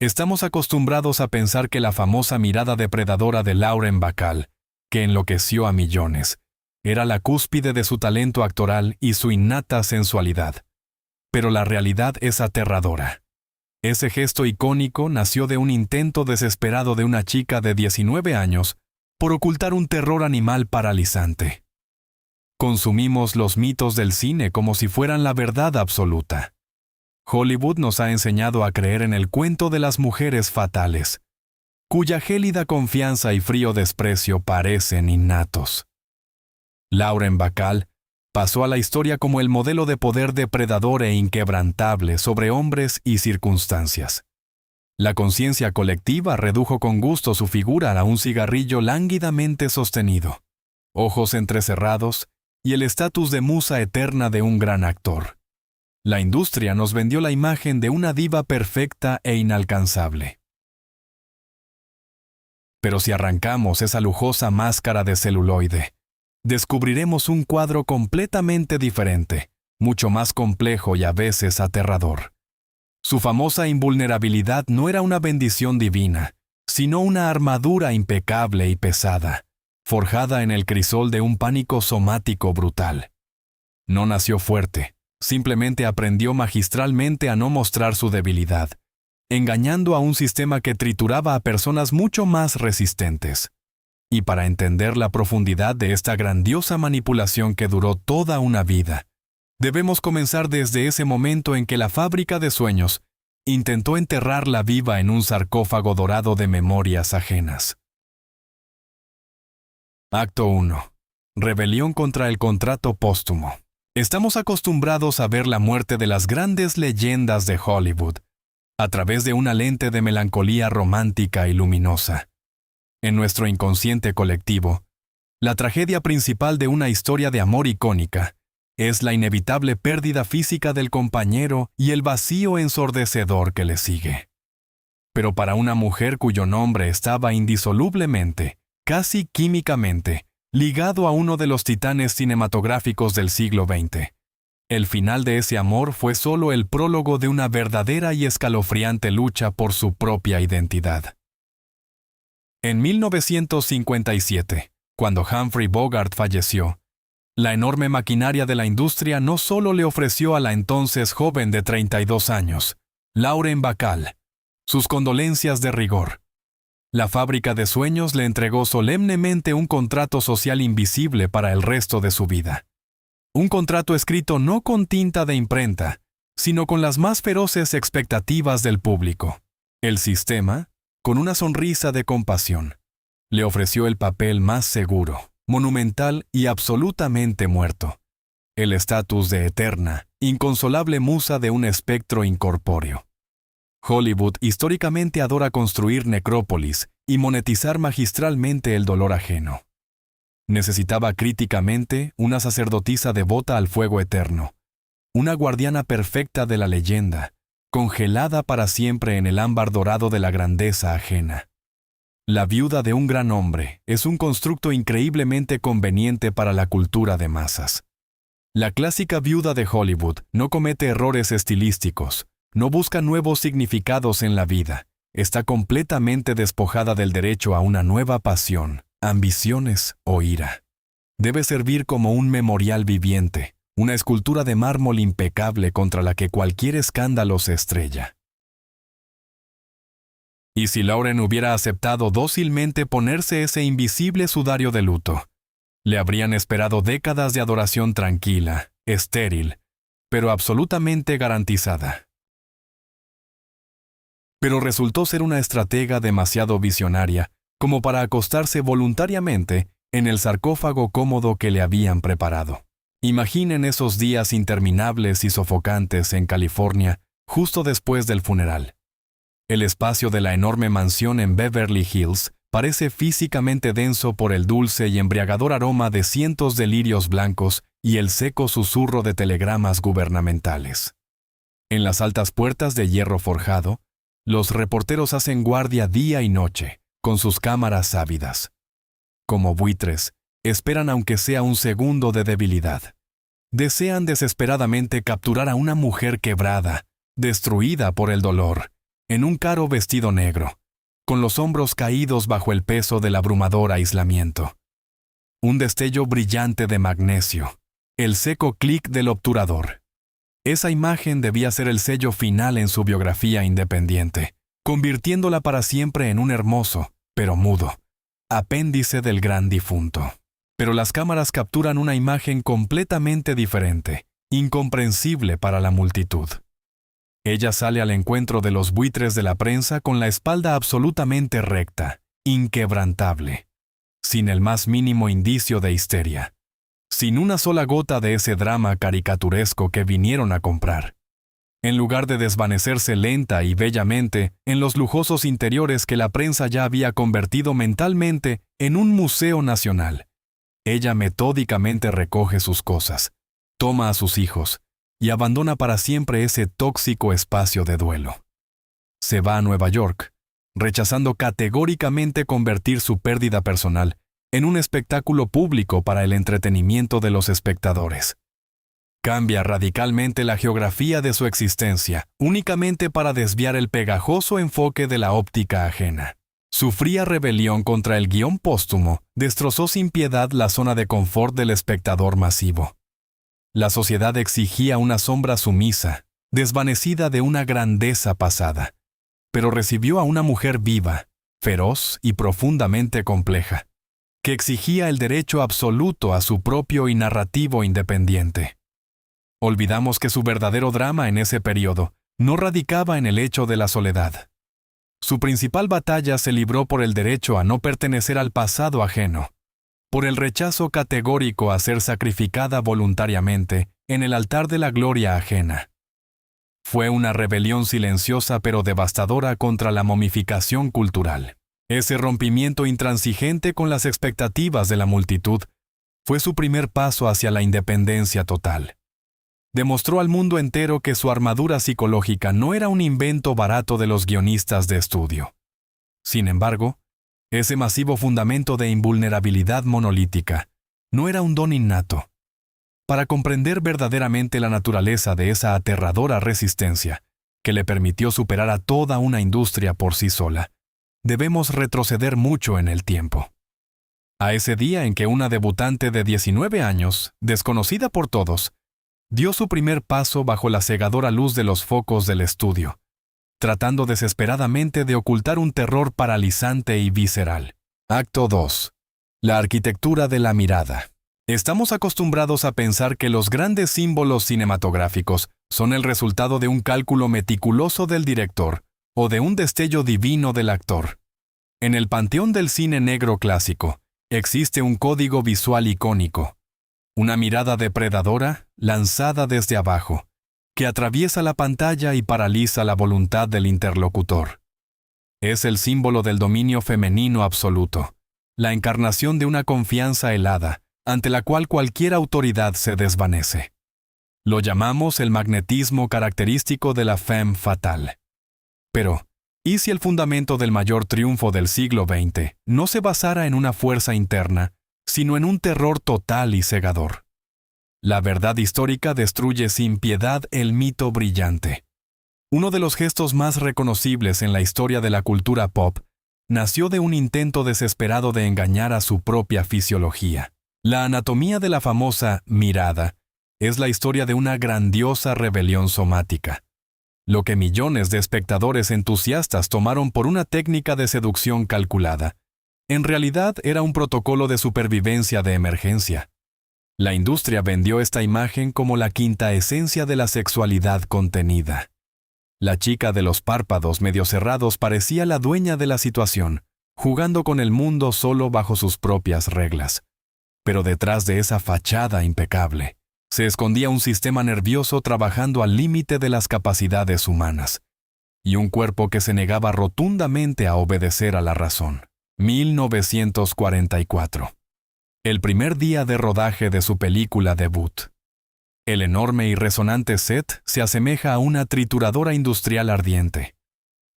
Estamos acostumbrados a pensar que la famosa mirada depredadora de Lauren Bacall, que enloqueció a millones, era la cúspide de su talento actoral y su innata sensualidad. Pero la realidad es aterradora. Ese gesto icónico nació de un intento desesperado de una chica de 19 años por ocultar un terror animal paralizante. Consumimos los mitos del cine como si fueran la verdad absoluta. Hollywood nos ha enseñado a creer en el cuento de las mujeres fatales, cuya gélida confianza y frío desprecio parecen innatos. Lauren Bacall pasó a la historia como el modelo de poder depredador e inquebrantable sobre hombres y circunstancias. La conciencia colectiva redujo con gusto su figura a un cigarrillo lánguidamente sostenido, ojos entrecerrados y el estatus de musa eterna de un gran actor. La industria nos vendió la imagen de una diva perfecta e inalcanzable. Pero si arrancamos esa lujosa máscara de celuloide, descubriremos un cuadro completamente diferente, mucho más complejo y a veces aterrador. Su famosa invulnerabilidad no era una bendición divina, sino una armadura impecable y pesada, forjada en el crisol de un pánico somático brutal. No nació fuerte, simplemente aprendió magistralmente a no mostrar su debilidad, engañando a un sistema que trituraba a personas mucho más resistentes. Y para entender la profundidad de esta grandiosa manipulación que duró toda una vida, debemos comenzar desde ese momento en que la fábrica de sueños intentó enterrarla viva en un sarcófago dorado de memorias ajenas. Acto 1. Rebelión contra el contrato póstumo. Estamos acostumbrados a ver la muerte de las grandes leyendas de Hollywood a través de una lente de melancolía romántica y luminosa. En nuestro inconsciente colectivo, la tragedia principal de una historia de amor icónica es la inevitable pérdida física del compañero y el vacío ensordecedor que le sigue. Pero para una mujer cuyo nombre estaba indisolublemente, casi químicamente, ligado a uno de los titanes cinematográficos del siglo XX, el final de ese amor fue solo el prólogo de una verdadera y escalofriante lucha por su propia identidad. En 1957, cuando Humphrey Bogart falleció, la enorme maquinaria de la industria no solo le ofreció a la entonces joven de 32 años, Lauren Bacall, sus condolencias de rigor. La fábrica de sueños le entregó solemnemente un contrato social invisible para el resto de su vida. Un contrato escrito no con tinta de imprenta, sino con las más feroces expectativas del público. El sistema, con una sonrisa de compasión, le ofreció el papel más seguro, monumental y absolutamente muerto, el estatus de eterna, inconsolable musa de un espectro incorpóreo. Hollywood históricamente adora construir necrópolis y monetizar magistralmente el dolor ajeno. Necesitaba críticamente una sacerdotisa devota al fuego eterno, una guardiana perfecta de la leyenda, congelada para siempre en el ámbar dorado de la grandeza ajena. La viuda de un gran hombre es un constructo increíblemente conveniente para la cultura de masas. La clásica viuda de Hollywood no comete errores estilísticos, no busca nuevos significados en la vida, está completamente despojada del derecho a una nueva pasión, ambiciones o ira. Debe servir como un memorial viviente, una escultura de mármol impecable contra la que cualquier escándalo se estrella. Y si Lauren hubiera aceptado dócilmente ponerse ese invisible sudario de luto, le habrían esperado décadas de adoración tranquila, estéril, pero absolutamente garantizada. Pero resultó ser una estratega demasiado visionaria como para acostarse voluntariamente en el sarcófago cómodo que le habían preparado. Imaginen esos días interminables y sofocantes en California justo después del funeral. El espacio de la enorme mansión en Beverly Hills parece físicamente denso por el dulce y embriagador aroma de cientos de lirios blancos y el seco susurro de telegramas gubernamentales. En las altas puertas de hierro forjado, los reporteros hacen guardia día y noche, con sus cámaras ávidas. Como buitres, esperan aunque sea un segundo de debilidad. Desean desesperadamente capturar a una mujer quebrada, destruida por el dolor, en un caro vestido negro, con los hombros caídos bajo el peso del abrumador aislamiento. Un destello brillante de magnesio, el seco clic del obturador. Esa imagen debía ser el sello final en su biografía independiente, convirtiéndola para siempre en un hermoso, pero mudo, apéndice del gran difunto. Pero las cámaras capturan una imagen completamente diferente, incomprensible para la multitud. Ella sale al encuentro de los buitres de la prensa con la espalda absolutamente recta, inquebrantable, sin el más mínimo indicio de histeria, sin una sola gota de ese drama caricaturesco que vinieron a comprar. En lugar de desvanecerse lenta y bellamente en los lujosos interiores que la prensa ya había convertido mentalmente en un museo nacional, ella metódicamente recoge sus cosas, toma a sus hijos y abandona para siempre ese tóxico espacio de duelo. Se va a Nueva York, rechazando categóricamente convertir su pérdida personal en un espectáculo público para el entretenimiento de los espectadores. Cambia radicalmente la geografía de su existencia, únicamente para desviar el pegajoso enfoque de la óptica ajena. Su fría rebelión contra el guión póstumo destrozó sin piedad la zona de confort del espectador masivo. La sociedad exigía una sombra sumisa, desvanecida de una grandeza pasada, pero recibió a una mujer viva, feroz y profundamente compleja, que exigía el derecho absoluto a su propio y narrativo independiente. Olvidamos que su verdadero drama en ese periodo no radicaba en el hecho de la soledad. Su principal batalla se libró por el derecho a no pertenecer al pasado ajeno, por el rechazo categórico a ser sacrificada voluntariamente en el altar de la gloria ajena. Fue una rebelión silenciosa pero devastadora contra la momificación cultural. Ese rompimiento intransigente con las expectativas de la multitud fue su primer paso hacia la independencia total. Demostró al mundo entero que su armadura psicológica no era un invento barato de los guionistas de estudio. Sin embargo, ese masivo fundamento de invulnerabilidad monolítica no era un don innato. Para comprender verdaderamente la naturaleza de esa aterradora resistencia, que le permitió superar a toda una industria por sí sola, debemos retroceder mucho en el tiempo. A ese día en que una debutante de 19 años, desconocida por todos, dio su primer paso bajo la cegadora luz de los focos del estudio, tratando desesperadamente de ocultar un terror paralizante y visceral. Acto 2. La arquitectura de la mirada. Estamos acostumbrados a pensar que los grandes símbolos cinematográficos son el resultado de un cálculo meticuloso del director o de un destello divino del actor. En el panteón del cine negro clásico existe un código visual icónico, una mirada depredadora lanzada desde abajo, que atraviesa la pantalla y paraliza la voluntad del interlocutor. Es el símbolo del dominio femenino absoluto, la encarnación de una confianza helada, ante la cual cualquier autoridad se desvanece. Lo llamamos el magnetismo característico de la femme fatale. Pero, ¿y si el fundamento del mayor triunfo del siglo XX no se basara en una fuerza interna, sino en un terror total y cegador? La verdad histórica destruye sin piedad el mito brillante. Uno de los gestos más reconocibles en la historia de la cultura pop nació de un intento desesperado de engañar a su propia fisiología. La anatomía de la famosa mirada es la historia de una grandiosa rebelión somática. Lo que millones de espectadores entusiastas tomaron por una técnica de seducción calculada, en realidad era un protocolo de supervivencia de emergencia. La industria vendió esta imagen como la quinta esencia de la sexualidad contenida. La chica de los párpados medio cerrados parecía la dueña de la situación, jugando con el mundo solo bajo sus propias reglas. Pero detrás de esa fachada impecable, se escondía un sistema nervioso trabajando al límite de las capacidades humanas, y un cuerpo que se negaba rotundamente a obedecer a la razón. 1944. El primer día de rodaje de su película debut. El enorme y resonante set se asemeja a una trituradora industrial ardiente.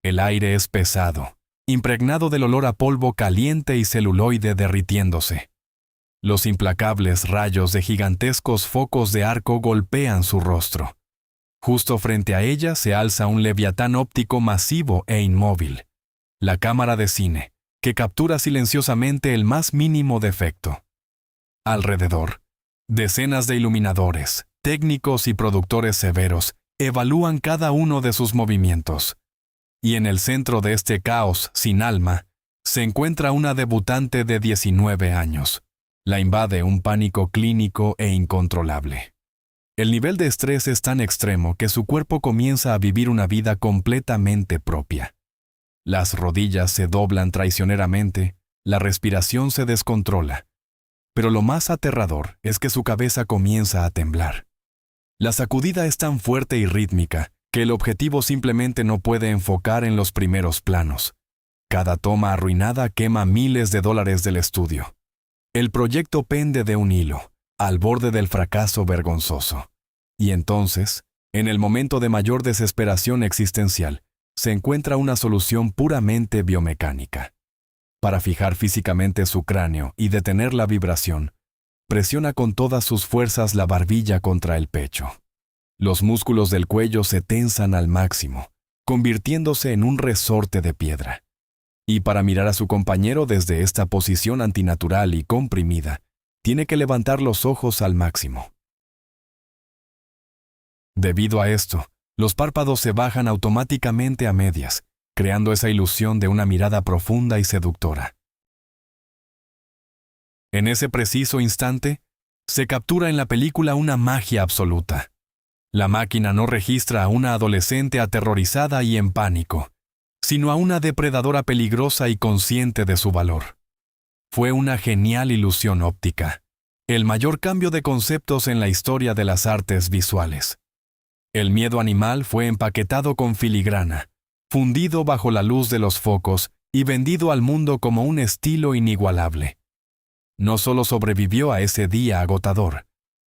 El aire es pesado, impregnado del olor a polvo caliente y celuloide derritiéndose. Los implacables rayos de gigantescos focos de arco golpean su rostro. Justo frente a ella se alza un leviatán óptico masivo e inmóvil, la cámara de cine, que captura silenciosamente el más mínimo defecto. Alrededor, decenas de iluminadores, técnicos y productores severos evalúan cada uno de sus movimientos. Y en el centro de este caos sin alma, se encuentra una debutante de 19 años. La invade un pánico clínico e incontrolable. El nivel de estrés es tan extremo que su cuerpo comienza a vivir una vida completamente propia. Las rodillas se doblan traicioneramente, la respiración se descontrola. Pero lo más aterrador es que su cabeza comienza a temblar. La sacudida es tan fuerte y rítmica que el objetivo simplemente no puede enfocar en los primeros planos. Cada toma arruinada quema miles de dólares del estudio. El proyecto pende de un hilo, al borde del fracaso vergonzoso. Y entonces, en el momento de mayor desesperación existencial, se encuentra una solución puramente biomecánica. Para fijar físicamente su cráneo y detener la vibración, presiona con todas sus fuerzas la barbilla contra el pecho. Los músculos del cuello se tensan al máximo, convirtiéndose en un resorte de piedra. Y para mirar a su compañero desde esta posición antinatural y comprimida, tiene que levantar los ojos al máximo. Debido a esto, los párpados se bajan automáticamente a medias, creando esa ilusión de una mirada profunda y seductora. En ese preciso instante, se captura en la película una magia absoluta. La máquina no registra a una adolescente aterrorizada y en pánico, sino a una depredadora peligrosa y consciente de su valor. Fue una genial ilusión óptica, el mayor cambio de conceptos en la historia de las artes visuales. El miedo animal fue empaquetado con filigrana, fundido bajo la luz de los focos y vendido al mundo como un estilo inigualable. No solo sobrevivió a ese día agotador,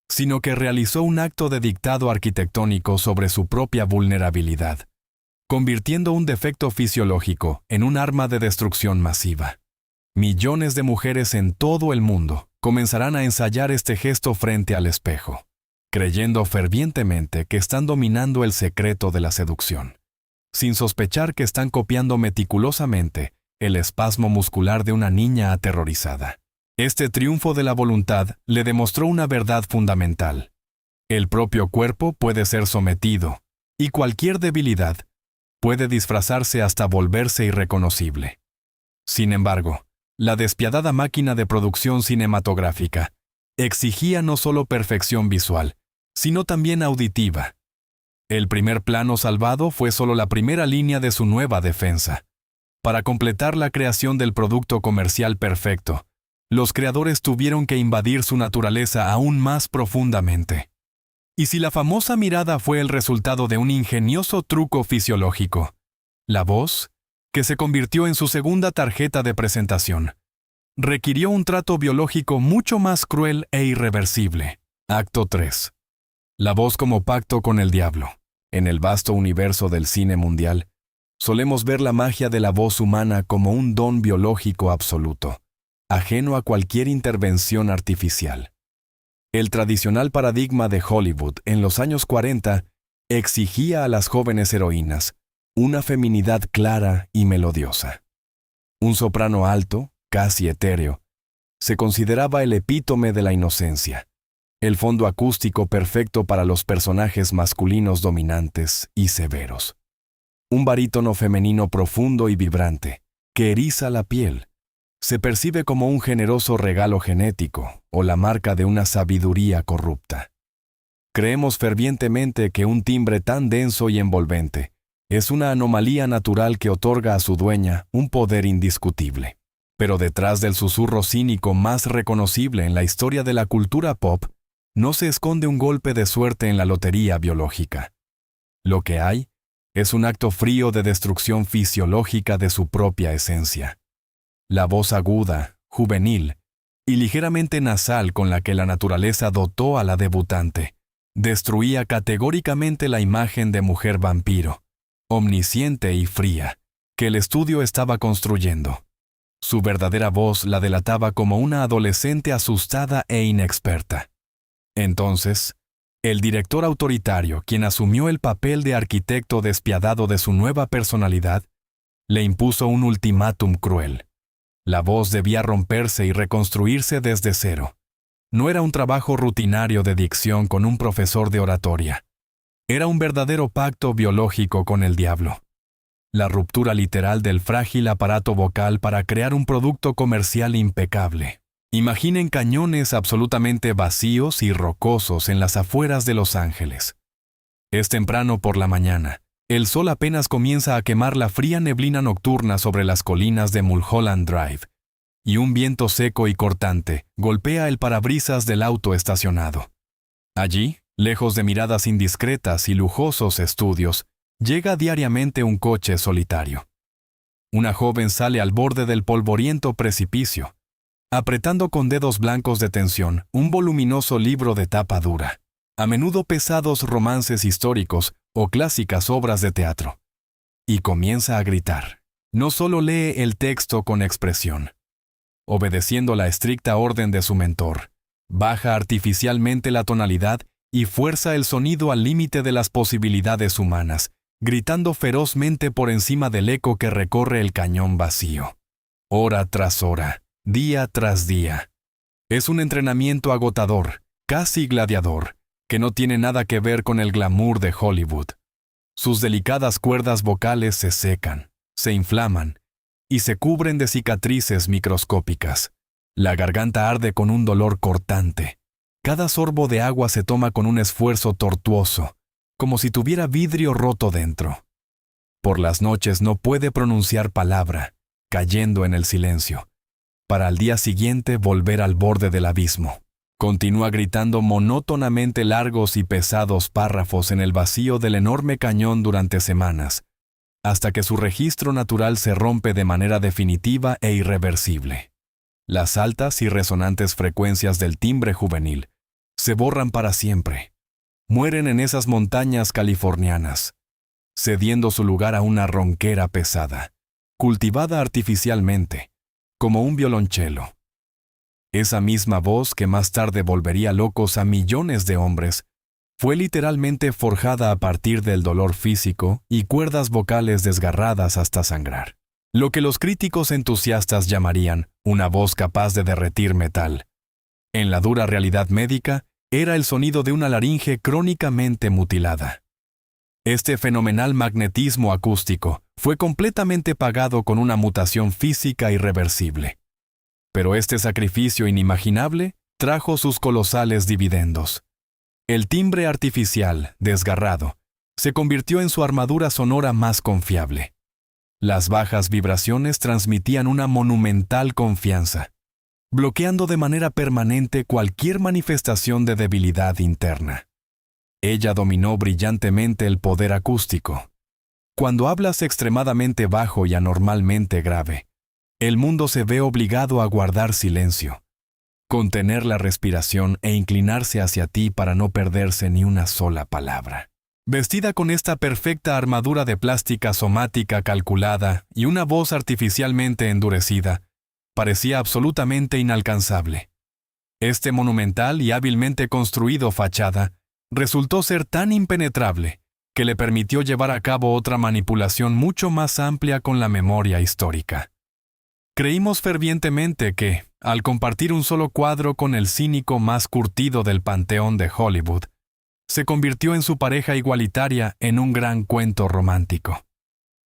sino que realizó un acto de dictado arquitectónico sobre su propia vulnerabilidad, convirtiendo un defecto fisiológico en un arma de destrucción masiva. Millones de mujeres en todo el mundo comenzarán a ensayar este gesto frente al espejo, creyendo fervientemente que están dominando el secreto de la seducción, sin sospechar que están copiando meticulosamente el espasmo muscular de una niña aterrorizada. Este triunfo de la voluntad le demostró una verdad fundamental. El propio cuerpo puede ser sometido, y cualquier debilidad puede disfrazarse hasta volverse irreconocible. Sin embargo, la despiadada máquina de producción cinematográfica exigía no solo perfección visual, sino también auditiva. El primer plano salvado fue solo la primera línea de su nueva defensa. Para completar la creación del producto comercial perfecto, los creadores tuvieron que invadir su naturaleza aún más profundamente. Y si la famosa mirada fue el resultado de un ingenioso truco fisiológico, la voz, que se convirtió en su segunda tarjeta de presentación, requirió un trato biológico mucho más cruel e irreversible. Acto 3. La voz como pacto con el diablo. En el vasto universo del cine mundial, solemos ver la magia de la voz humana como un don biológico absoluto, ajeno a cualquier intervención artificial. El tradicional paradigma de Hollywood en los años 40 exigía a las jóvenes heroínas una feminidad clara y melodiosa. Un soprano alto, casi etéreo, se consideraba el epítome de la inocencia, el fondo acústico perfecto para los personajes masculinos dominantes y severos. Un barítono femenino profundo y vibrante, que eriza la piel, se percibe como un generoso regalo genético o la marca de una sabiduría corrupta. Creemos fervientemente que un timbre tan denso y envolvente es una anomalía natural que otorga a su dueña un poder indiscutible. Pero detrás del susurro cínico más reconocible en la historia de la cultura pop, no se esconde un golpe de suerte en la lotería biológica. Lo que hay es un acto frío de destrucción fisiológica de su propia esencia. La voz aguda, juvenil y ligeramente nasal con la que la naturaleza dotó a la debutante destruía categóricamente la imagen de mujer vampiro, omnisciente y fría, que el estudio estaba construyendo. Su verdadera voz la delataba como una adolescente asustada e inexperta. Entonces, El director autoritario, quien asumió el papel de arquitecto despiadado de su nueva personalidad, le impuso un ultimátum cruel. La voz debía romperse y reconstruirse desde cero. No era un trabajo rutinario de dicción con un profesor de oratoria. Era un verdadero pacto biológico con el diablo. La ruptura literal del frágil aparato vocal para crear un producto comercial impecable. Imaginen cañones absolutamente vacíos y rocosos en las afueras de Los Ángeles. Es temprano por la mañana. El sol apenas comienza a quemar la fría neblina nocturna sobre las colinas de Mulholland Drive, y un viento seco y cortante golpea el parabrisas del auto estacionado. Allí, lejos de miradas indiscretas y lujosos estudios, llega diariamente un coche solitario. Una joven sale al borde del polvoriento precipicio, apretando con dedos blancos de tensión un voluminoso libro de tapa dura, a menudo pesados romances históricos o clásicas obras de teatro. Y comienza a gritar. No solo lee el texto con expresión. Obedeciendo la estricta orden de su mentor, baja artificialmente la tonalidad y fuerza el sonido al límite de las posibilidades humanas, gritando ferozmente por encima del eco que recorre el cañón vacío. Hora tras hora, día tras día. Es un entrenamiento agotador, casi gladiador, que no tiene nada que ver con el glamour de Hollywood. Sus delicadas cuerdas vocales se secan, se inflaman y se cubren de cicatrices microscópicas. La garganta arde con un dolor cortante. Cada sorbo de agua se toma con un esfuerzo tortuoso, como si tuviera vidrio roto dentro. Por las noches no puede pronunciar palabra, cayendo en el silencio, para al día siguiente volver al borde del abismo. Continúa gritando monótonamente largos y pesados párrafos en el vacío del enorme cañón durante semanas, hasta que su registro natural se rompe de manera definitiva e irreversible. Las altas y resonantes frecuencias del timbre juvenil se borran para siempre. Mueren en esas montañas californianas, cediendo su lugar a una ronquera pesada, cultivada artificialmente, como un violonchelo. Esa misma voz que más tarde volvería locos a millones de hombres, fue literalmente forjada a partir del dolor físico y cuerdas vocales desgarradas hasta sangrar. Lo que los críticos entusiastas llamarían una voz capaz de derretir metal. En la dura realidad médica, era el sonido de una laringe crónicamente mutilada. Este fenomenal magnetismo acústico fue completamente pagado con una mutación física irreversible. Pero este sacrificio inimaginable trajo sus colosales dividendos. El timbre artificial, desgarrado, se convirtió en su armadura sonora más confiable. Las bajas vibraciones transmitían una monumental confianza, bloqueando de manera permanente cualquier manifestación de debilidad interna. Ella dominó brillantemente el poder acústico. Cuando hablas extremadamente bajo y anormalmente grave, el mundo se ve obligado a guardar silencio, contener la respiración e inclinarse hacia ti para no perderse ni una sola palabra. Vestida con esta perfecta armadura de plástica somática calculada y una voz artificialmente endurecida, parecía absolutamente inalcanzable. Este monumental y hábilmente construido fachada resultó ser tan impenetrable que le permitió llevar a cabo otra manipulación mucho más amplia con la memoria histórica. Creímos fervientemente que, al compartir un solo cuadro con el cínico más curtido del panteón de Hollywood, se convirtió en su pareja igualitaria en un gran cuento romántico.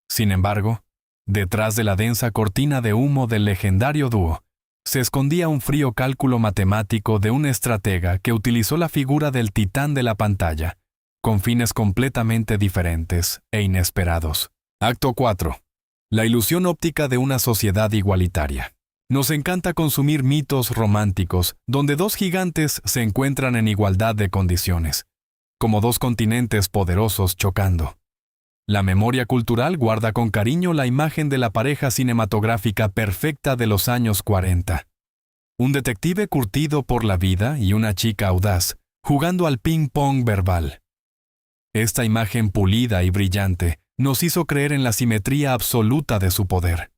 Sin embargo, detrás de la densa cortina de humo del legendario dúo, se escondía un frío cálculo matemático de un estratega que utilizó la figura del titán de la pantalla, con fines completamente diferentes e inesperados. Acto 4. La ilusión óptica de una sociedad igualitaria. Nos encanta consumir mitos románticos donde dos gigantes se encuentran en igualdad de condiciones, como dos continentes poderosos chocando. La memoria cultural guarda con cariño la imagen de la pareja cinematográfica perfecta de los años 40. Un detective curtido por la vida y una chica audaz, jugando al ping-pong verbal. Esta imagen pulida y brillante nos hizo creer en la simetría absoluta de su poder.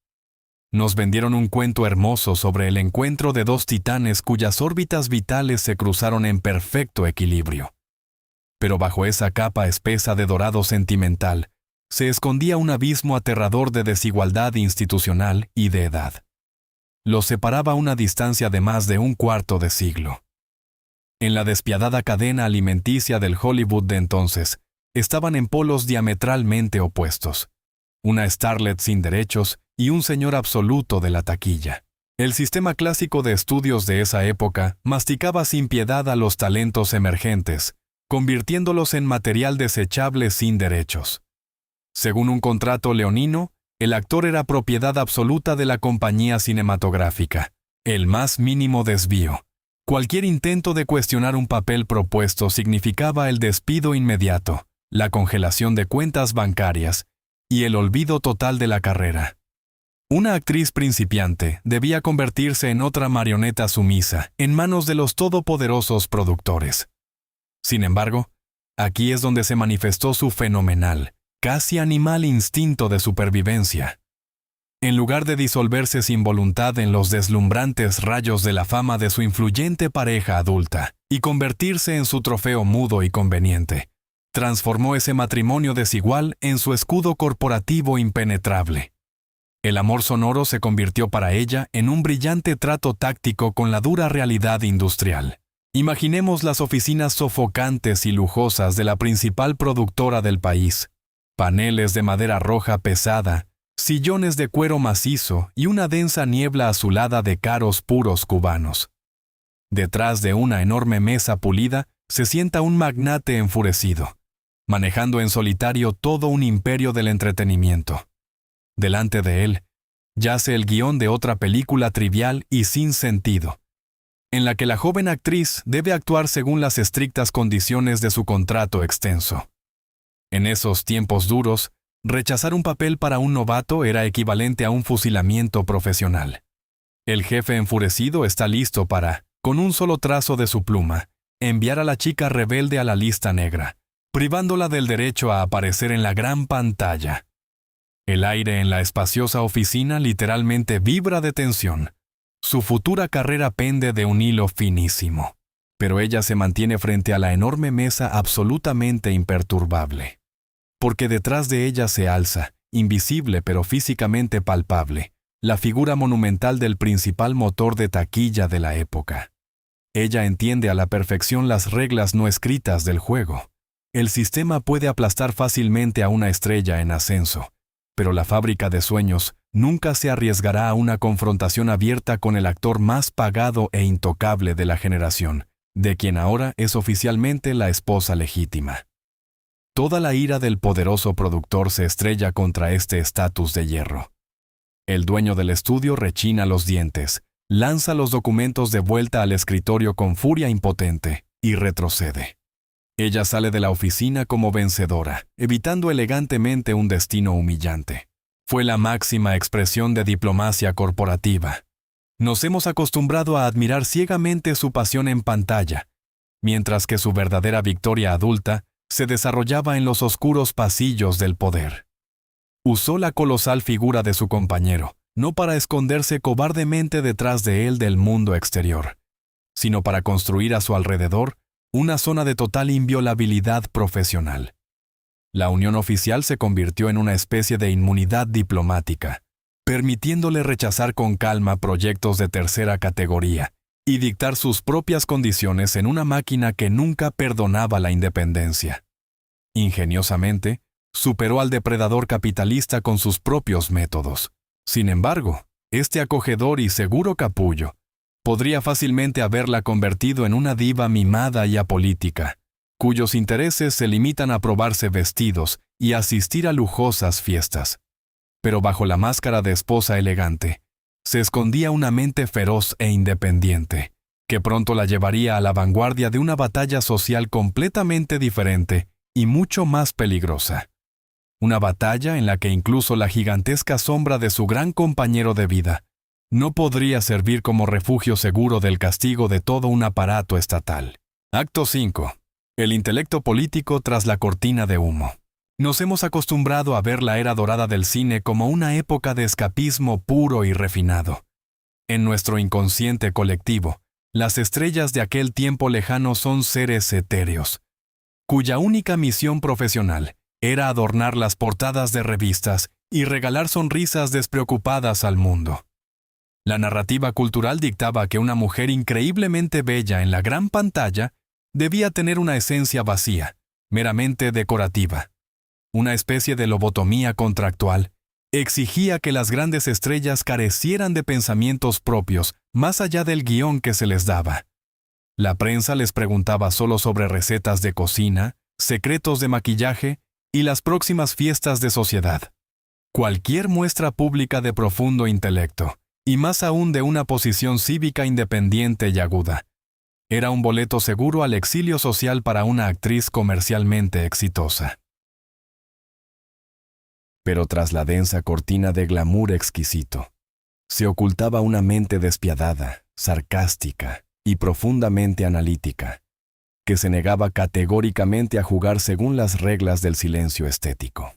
Nos vendieron un cuento hermoso sobre el encuentro de dos titanes cuyas órbitas vitales se cruzaron en perfecto equilibrio. Pero bajo esa capa espesa de dorado sentimental, se escondía un abismo aterrador de desigualdad institucional y de edad. Los separaba una distancia de más de un cuarto de siglo. En la despiadada cadena alimenticia del Hollywood de entonces, estaban en polos diametralmente opuestos. Una starlet sin derechos y un señor absoluto de la taquilla. El sistema clásico de estudios de esa época masticaba sin piedad a los talentos emergentes, convirtiéndolos en material desechable sin derechos. Según un contrato leonino, el actor era propiedad absoluta de la compañía cinematográfica. El más mínimo desvío, cualquier intento de cuestionar un papel propuesto significaba el despido inmediato, la congelación de cuentas bancarias y el olvido total de la carrera. Una actriz principiante debía convertirse en otra marioneta sumisa en manos de los todopoderosos productores. Sin embargo, aquí es donde se manifestó su fenomenal, casi animal instinto de supervivencia. En lugar de disolverse sin voluntad en los deslumbrantes rayos de la fama de su influyente pareja adulta y convertirse en su trofeo mudo y conveniente, transformó ese matrimonio desigual en su escudo corporativo impenetrable. El amor sonoro se convirtió para ella en un brillante trato táctico con la dura realidad industrial. Imaginemos las oficinas sofocantes y lujosas de la principal productora del país. Paneles de madera roja pesada, sillones de cuero macizo y una densa niebla azulada de caros puros cubanos. Detrás de una enorme mesa pulida se sienta un magnate enfurecido, manejando en solitario todo un imperio del entretenimiento. Delante de él yace el guión de otra película trivial y sin sentido, en la que la joven actriz debe actuar según las estrictas condiciones de su contrato extenso. En esos tiempos duros, rechazar un papel para un novato era equivalente a un fusilamiento profesional. El jefe enfurecido está listo para, con un solo trazo de su pluma, enviar a la chica rebelde a la lista negra, privándola del derecho a aparecer en la gran pantalla. El aire en la espaciosa oficina literalmente vibra de tensión. Su futura carrera pende de un hilo finísimo, pero ella se mantiene frente a la enorme mesa absolutamente imperturbable. Porque detrás de ella se alza, invisible pero físicamente palpable, la figura monumental del principal motor de taquilla de la época. Ella entiende a la perfección las reglas no escritas del juego. El sistema puede aplastar fácilmente a una estrella en ascenso, pero la fábrica de sueños nunca se arriesgará a una confrontación abierta con el actor más pagado e intocable de la generación, de quien ahora es oficialmente la esposa legítima. Toda la ira del poderoso productor se estrella contra este estatus de hierro. El dueño del estudio rechina los dientes, lanza los documentos de vuelta al escritorio con furia impotente y retrocede. Ella sale de la oficina como vencedora, evitando elegantemente un destino humillante. Fue la máxima expresión de diplomacia corporativa. Nos hemos acostumbrado a admirar ciegamente su pasión en pantalla, mientras que su verdadera victoria adulta se desarrollaba en los oscuros pasillos del poder. Usó la colosal figura de su compañero, no para esconderse cobardemente detrás de él del mundo exterior, sino para construir a su alrededor una zona de total inviolabilidad profesional. La unión oficial se convirtió en una especie de inmunidad diplomática, permitiéndole rechazar con calma proyectos de tercera categoría y dictar sus propias condiciones en una máquina que nunca perdonaba la independencia. Ingeniosamente, superó al depredador capitalista con sus propios métodos. Sin embargo, este acogedor y seguro capullo podría fácilmente haberla convertido en una diva mimada y apolítica, cuyos intereses se limitan a probarse vestidos y asistir a lujosas fiestas. Pero bajo la máscara de esposa elegante, se escondía una mente feroz e independiente, que pronto la llevaría a la vanguardia de una batalla social completamente diferente y mucho más peligrosa. Una batalla en la que incluso la gigantesca sombra de su gran compañero de vida no podría servir como refugio seguro del castigo de todo un aparato estatal. Acto 5. El intelecto político tras la cortina de humo. Nos hemos acostumbrado a ver la era dorada del cine como una época de escapismo puro y refinado. En nuestro inconsciente colectivo, las estrellas de aquel tiempo lejano son seres etéreos, cuya única misión profesional era adornar las portadas de revistas y regalar sonrisas despreocupadas al mundo. La narrativa cultural dictaba que una mujer increíblemente bella en la gran pantalla debía tener una esencia vacía, meramente decorativa. Una especie de lobotomía contractual exigía que las grandes estrellas carecieran de pensamientos propios más allá del guión que se les daba. La prensa les preguntaba solo sobre recetas de cocina, secretos de maquillaje y las próximas fiestas de sociedad. Cualquier muestra pública de profundo intelecto, y más aún de una posición cívica independiente y aguda, era un boleto seguro al exilio social para una actriz comercialmente exitosa. Pero tras la densa cortina de glamour exquisito, se ocultaba una mente despiadada, sarcástica y profundamente analítica, que se negaba categóricamente a jugar según las reglas del silencio estético.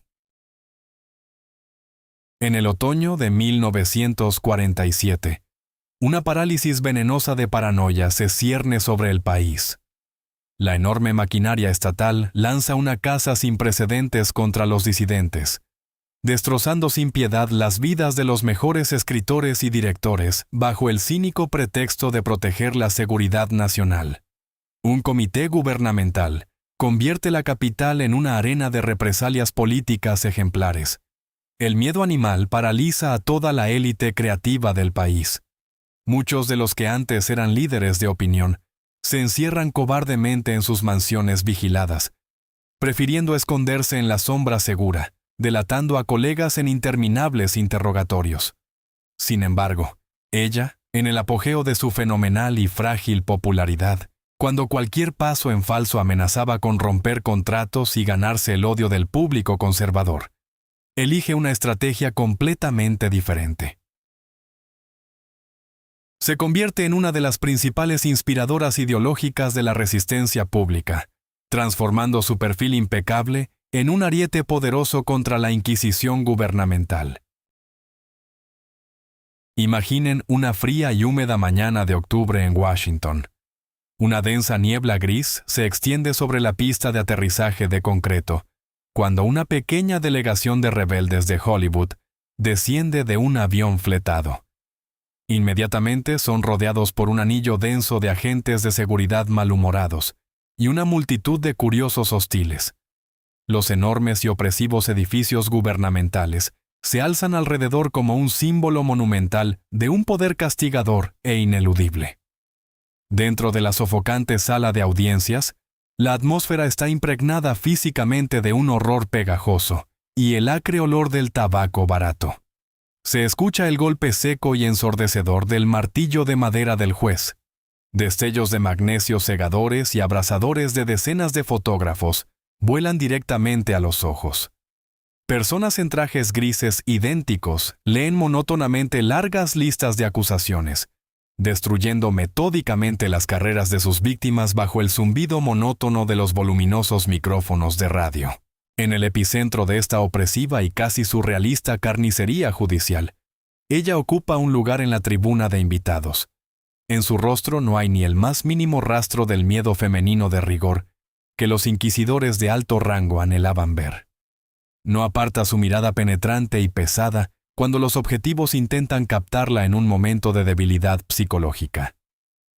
En el otoño de 1947, una parálisis venenosa de paranoia se cierne sobre el país. La enorme maquinaria estatal lanza una caza sin precedentes contra los disidentes, destrozando sin piedad las vidas de los mejores escritores y directores bajo el cínico pretexto de proteger la seguridad nacional. Un comité gubernamental convierte la capital en una arena de represalias políticas ejemplares. El miedo animal paraliza a toda la élite creativa del país. Muchos de los que antes eran líderes de opinión se encierran cobardemente en sus mansiones vigiladas, prefiriendo esconderse en la sombra segura, delatando a colegas en interminables interrogatorios. Sin embargo, ella, en el apogeo de su fenomenal y frágil popularidad, cuando cualquier paso en falso amenazaba con romper contratos y ganarse el odio del público conservador, elige una estrategia completamente diferente. Se convierte en una de las principales inspiradoras ideológicas de la resistencia pública, transformando su perfil impecable en un ariete poderoso contra la Inquisición gubernamental. Imaginen una fría y húmeda mañana de octubre en Washington. Una densa niebla gris se extiende sobre la pista de aterrizaje de concreto, cuando una pequeña delegación de rebeldes de Hollywood desciende de un avión fletado. Inmediatamente son rodeados por un anillo denso de agentes de seguridad malhumorados y una multitud de curiosos hostiles. Los enormes y opresivos edificios gubernamentales se alzan alrededor como un símbolo monumental de un poder castigador e ineludible. Dentro de la sofocante sala de audiencias, la atmósfera está impregnada físicamente de un horror pegajoso y el acre olor del tabaco barato. Se escucha el golpe seco y ensordecedor del martillo de madera del juez. Destellos de magnesio cegadores y abrasadores de decenas de fotógrafos vuelan directamente a los ojos. Personas en trajes grises idénticos leen monótonamente largas listas de acusaciones, destruyendo metódicamente las carreras de sus víctimas bajo el zumbido monótono de los voluminosos micrófonos de radio. En el epicentro de esta opresiva y casi surrealista carnicería judicial, ella ocupa un lugar en la tribuna de invitados. En su rostro no hay ni el más mínimo rastro del miedo femenino de rigor que los inquisidores de alto rango anhelaban ver. No aparta su mirada penetrante y pesada cuando los objetivos intentan captarla en un momento de debilidad psicológica.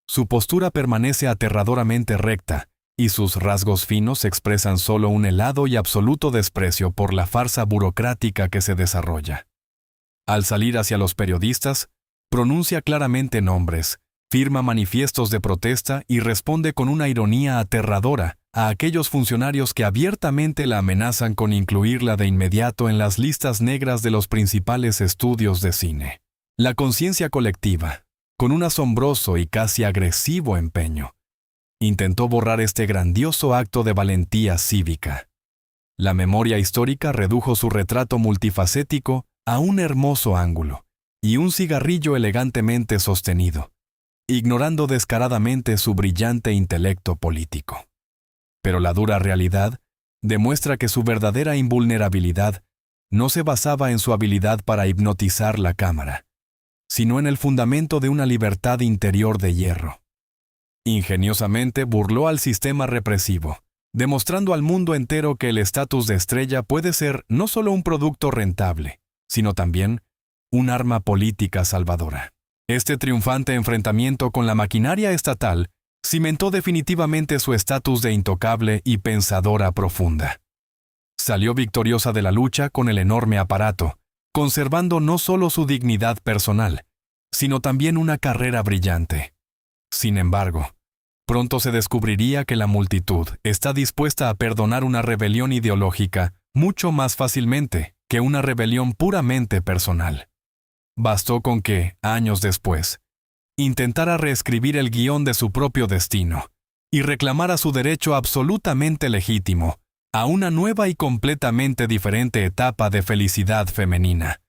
Su postura permanece aterradoramente recta, y sus rasgos finos expresan solo un helado y absoluto desprecio por la farsa burocrática que se desarrolla. Al salir hacia los periodistas, pronuncia claramente nombres, firma manifiestos de protesta y responde con una ironía aterradora a aquellos funcionarios que abiertamente la amenazan con incluirla de inmediato en las listas negras de los principales estudios de cine. La conciencia colectiva, con un asombroso y casi agresivo empeño, intentó borrar este grandioso acto de valentía cívica. La memoria histórica redujo su retrato multifacético a un hermoso ángulo y un cigarrillo elegantemente sostenido, ignorando descaradamente su brillante intelecto político. Pero la dura realidad demuestra que su verdadera invulnerabilidad no se basaba en su habilidad para hipnotizar la cámara, sino en el fundamento de una libertad interior de hierro. Ingeniosamente burló al sistema represivo, demostrando al mundo entero que el estatus de estrella puede ser no solo un producto rentable, sino también un arma política salvadora. Este triunfante enfrentamiento con la maquinaria estatal cimentó definitivamente su estatus de intocable y pensadora profunda. Salió victoriosa de la lucha con el enorme aparato, conservando no solo su dignidad personal, sino también una carrera brillante. Sin embargo, pronto se descubriría que la multitud está dispuesta a perdonar una rebelión ideológica mucho más fácilmente que una rebelión puramente personal. Bastó con que, años después, intentara reescribir el guión de su propio destino y reclamara su derecho absolutamente legítimo a una nueva y completamente diferente etapa de felicidad femenina,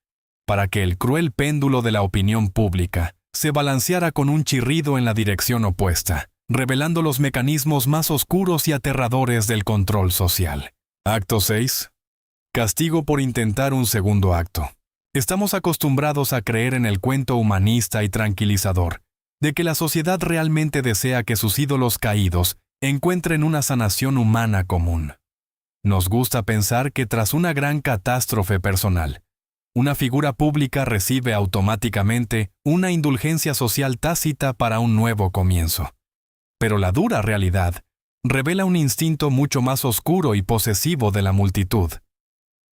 para que el cruel péndulo de la opinión pública se balanceara con un chirrido en la dirección opuesta, revelando los mecanismos más oscuros y aterradores del control social. Acto 6. Castigo por intentar un segundo acto. Estamos acostumbrados a creer en el cuento humanista y tranquilizador de que la sociedad realmente desea que sus ídolos caídos encuentren una sanación humana común. Nos gusta pensar que tras una gran catástrofe personal, una figura pública recibe automáticamente una indulgencia social tácita para un nuevo comienzo. Pero la dura realidad revela un instinto mucho más oscuro y posesivo de la multitud.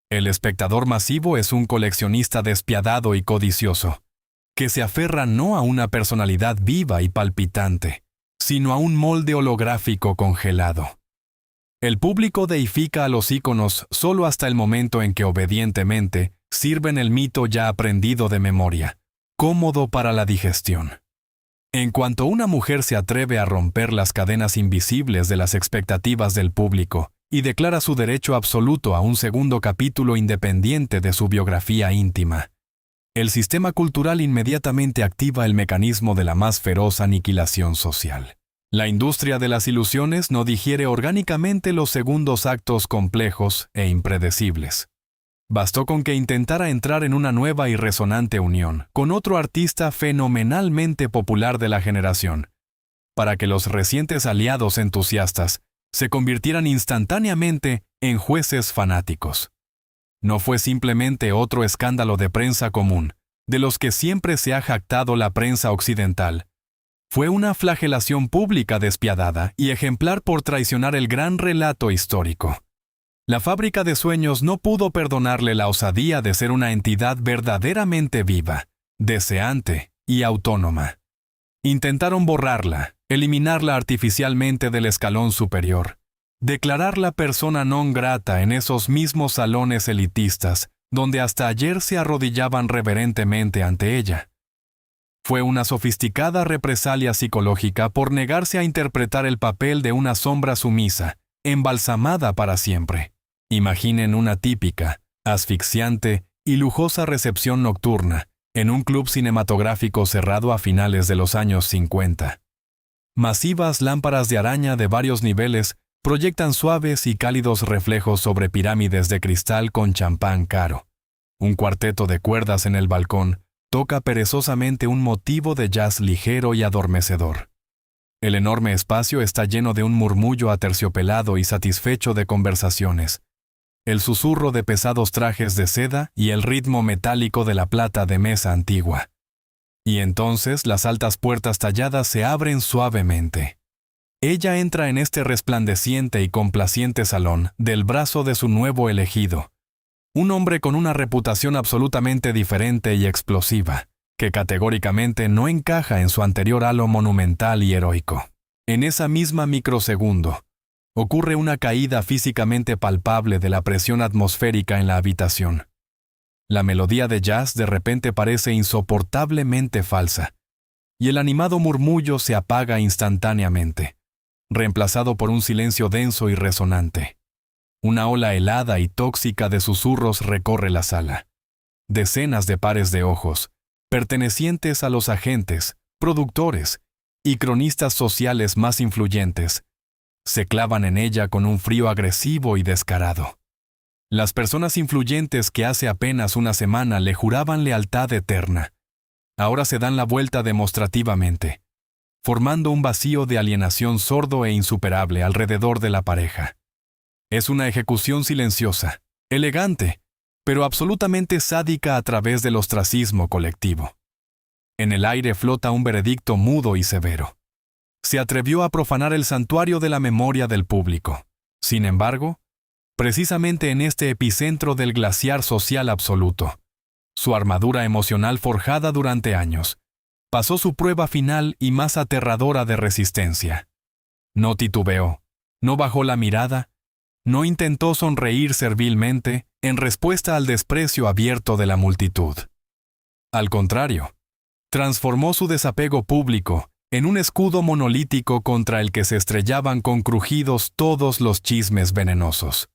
El espectador masivo es un coleccionista despiadado y codicioso, que se aferra no a una personalidad viva y palpitante, sino a un molde holográfico congelado. El público deifica a los íconos solo hasta el momento en que obedientemente sirven el mito ya aprendido de memoria, cómodo para la digestión. En cuanto una mujer se atreve a romper las cadenas invisibles de las expectativas del público y declara su derecho absoluto a un segundo capítulo independiente de su biografía íntima, el sistema cultural inmediatamente activa el mecanismo de la más feroz aniquilación social. La industria de las ilusiones no digiere orgánicamente los segundos actos complejos e impredecibles. Bastó con que intentara entrar en una nueva y resonante unión con otro artista fenomenalmente popular de la generación, para que los recientes aliados entusiastas se convirtieran instantáneamente en jueces fanáticos. No fue simplemente otro escándalo de prensa común, de los que siempre se ha jactado la prensa occidental. Fue una flagelación pública despiadada y ejemplar por traicionar el gran relato histórico. La fábrica de sueños no pudo perdonarle la osadía de ser una entidad verdaderamente viva, deseante y autónoma. Intentaron borrarla, eliminarla artificialmente del escalón superior, declararla persona non grata en esos mismos salones elitistas donde hasta ayer se arrodillaban reverentemente ante ella. Fue una sofisticada represalia psicológica por negarse a interpretar el papel de una sombra sumisa, embalsamada para siempre. Imaginen una típica, asfixiante y lujosa recepción nocturna en un club cinematográfico cerrado a finales de los años 50. Masivas lámparas de araña de varios niveles proyectan suaves y cálidos reflejos sobre pirámides de cristal con champán caro. Un cuarteto de cuerdas en el balcón toca perezosamente un motivo de jazz ligero y adormecedor. El enorme espacio está lleno de un murmullo aterciopelado y satisfecho de conversaciones, el susurro de pesados trajes de seda y el ritmo metálico de la plata de mesa antigua. Y entonces las altas puertas talladas se abren suavemente. Ella entra en este resplandeciente y complaciente salón del brazo de su nuevo elegido, un hombre con una reputación absolutamente diferente y explosiva, que categóricamente no encaja en su anterior halo monumental y heroico. En esa misma microsegundo, ocurre una caída físicamente palpable de la presión atmosférica en la habitación. La melodía de jazz de repente parece insoportablemente falsa, y el animado murmullo se apaga instantáneamente, reemplazado por un silencio denso y resonante. Una ola helada y tóxica de susurros recorre la sala. Decenas de pares de ojos, pertenecientes a los agentes, productores y cronistas sociales más influyentes, se clavan en ella con un frío agresivo y descarado. Las personas influyentes que hace apenas una semana le juraban lealtad eterna, ahora se dan la vuelta demostrativamente, formando un vacío de alienación sordo e insuperable alrededor de la pareja. Es una ejecución silenciosa, elegante, pero absolutamente sádica a través del ostracismo colectivo. En el aire flota un veredicto mudo y severo. Se atrevió a profanar el santuario de la memoria del público. Sin embargo, precisamente en este epicentro del glaciar social absoluto, su armadura emocional forjada durante años, pasó su prueba final y más aterradora de resistencia. No titubeó, no bajó la mirada, no intentó sonreír servilmente en respuesta al desprecio abierto de la multitud. Al contrario, transformó su desapego público en un escudo monolítico contra el que se estrellaban con crujidos todos los chismes venenosos.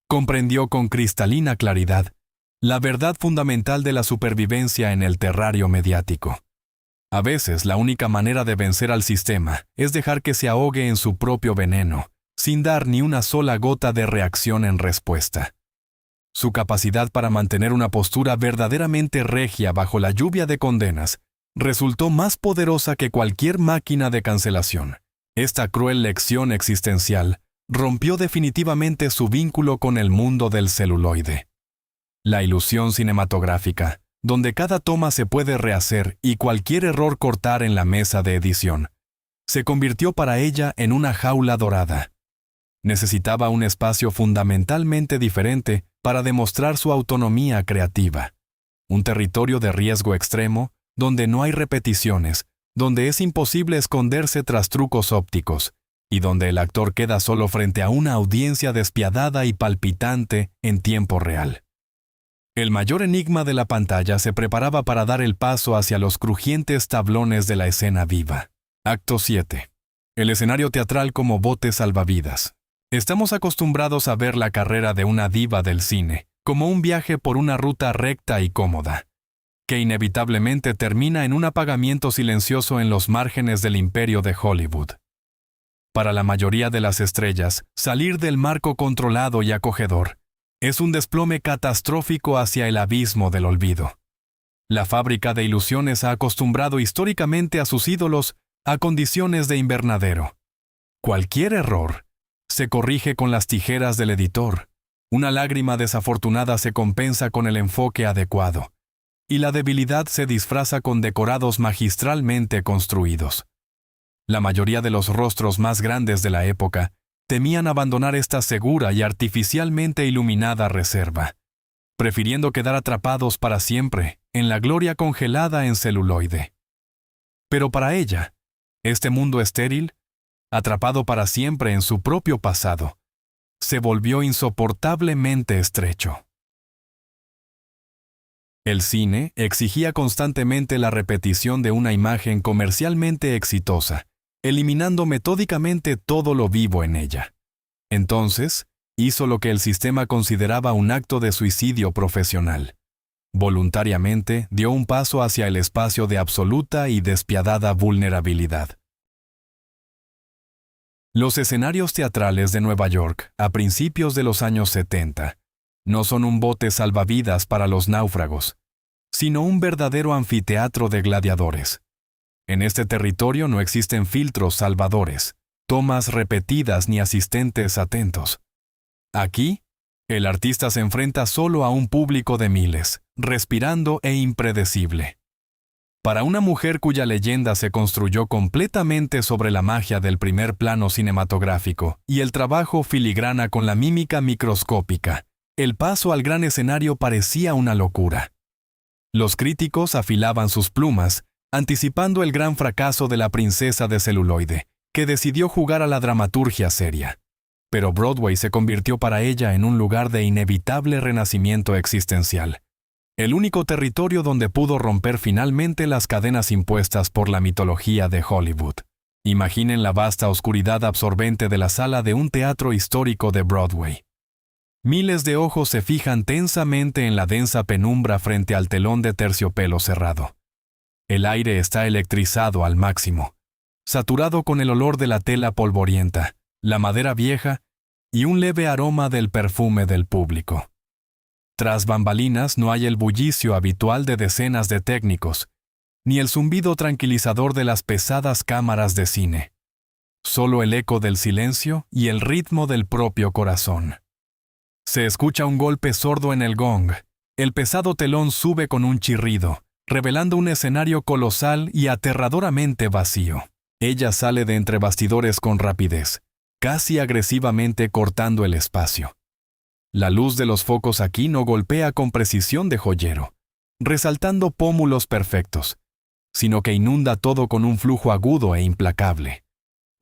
Comprendió con cristalina claridad la verdad fundamental de la supervivencia en el terrario mediático. A veces la única manera de vencer al sistema es dejar que se ahogue en su propio veneno, sin dar ni una sola gota de reacción en respuesta. Su capacidad para mantener una postura verdaderamente regia bajo la lluvia de condenas resultó más poderosa que cualquier máquina de cancelación. Esta cruel lección existencial rompió definitivamente su vínculo con el mundo del celuloide. La ilusión cinematográfica, donde cada toma se puede rehacer y cualquier error cortar en la mesa de edición, se convirtió para ella en una jaula dorada. Necesitaba un espacio fundamentalmente diferente para demostrar su autonomía creativa. Un territorio de riesgo extremo, donde no hay repeticiones, donde es imposible esconderse tras trucos ópticos, y donde el actor queda solo frente a una audiencia despiadada y palpitante en tiempo real. El mayor enigma de la pantalla se preparaba para dar el paso hacia los crujientes tablones de la escena viva. Acto 7. El escenario teatral como bote salvavidas. Estamos acostumbrados a ver la carrera de una diva del cine como un viaje por una ruta recta y cómoda, que inevitablemente termina en un apagamiento silencioso en los márgenes del imperio de Hollywood. Para la mayoría de las estrellas, salir del marco controlado y acogedor es un desplome catastrófico hacia el abismo del olvido. La fábrica de ilusiones ha acostumbrado históricamente a sus ídolos a condiciones de invernadero. Cualquier error se corrige con las tijeras del editor, una lágrima desafortunada se compensa con el enfoque adecuado, y la debilidad se disfraza con decorados magistralmente construidos. La mayoría de los rostros más grandes de la época temían abandonar esta segura y artificialmente iluminada reserva, prefiriendo quedar atrapados para siempre en la gloria congelada en celuloide. Pero para ella, este mundo estéril, atrapado para siempre en su propio pasado, se volvió insoportablemente estrecho. El cine exigía constantemente la repetición de una imagen comercialmente exitosa, eliminando metódicamente todo lo vivo en ella. Entonces, hizo lo que el sistema consideraba un acto de suicidio profesional. Voluntariamente dio un paso hacia el espacio de absoluta y despiadada vulnerabilidad. Los escenarios teatrales de Nueva York, a principios de los años 70, no son un bote salvavidas para los náufragos, sino un verdadero anfiteatro de gladiadores. En este territorio no existen filtros salvadores, tomas repetidas ni asistentes atentos. Aquí, el artista se enfrenta solo a un público de miles, respirando e impredecible. Para una mujer cuya leyenda se construyó completamente sobre la magia del primer plano cinematográfico y el trabajo filigrana con la mímica microscópica, el paso al gran escenario parecía una locura. Los críticos afilaban sus plumas, anticipando el gran fracaso de la princesa de celuloide, que decidió jugar a la dramaturgia seria. Pero Broadway se convirtió para ella en un lugar de inevitable renacimiento existencial. El único territorio donde pudo romper finalmente las cadenas impuestas por la mitología de Hollywood. Imaginen la vasta oscuridad absorbente de la sala de un teatro histórico de Broadway. Miles de ojos se fijan tensamente en la densa penumbra frente al telón de terciopelo cerrado. El aire está electrizado al máximo, saturado con el olor de la tela polvorienta, la madera vieja y un leve aroma del perfume del público. Tras bambalinas no hay el bullicio habitual de decenas de técnicos, ni el zumbido tranquilizador de las pesadas cámaras de cine. solo el eco del silencio y el ritmo del propio corazón. Se escucha un golpe sordo en el gong. El pesado telón sube con un chirrido, revelando un escenario colosal y aterradoramente vacío. Ella sale de entre bastidores con rapidez, casi agresivamente cortando el espacio. La luz de los focos aquí no golpea con precisión de joyero, resaltando pómulos perfectos, sino que inunda todo con un flujo agudo e implacable,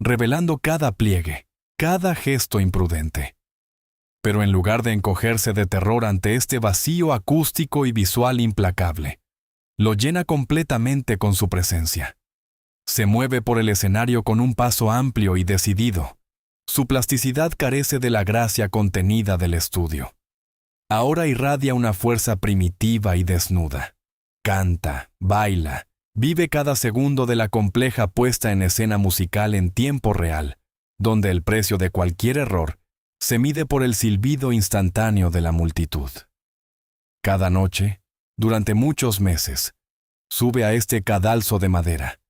revelando cada pliegue, cada gesto imprudente. Pero en lugar de encogerse de terror ante este vacío acústico y visual implacable, lo llena completamente con su presencia. Se mueve por el escenario con un paso amplio y decidido. Su plasticidad carece de la gracia contenida del estudio. Ahora irradia una fuerza primitiva y desnuda. Canta, baila, vive cada segundo de la compleja puesta en escena musical en tiempo real, donde el precio de cualquier error se mide por el silbido instantáneo de la multitud. Cada noche, durante muchos meses, sube a este cadalso de madera,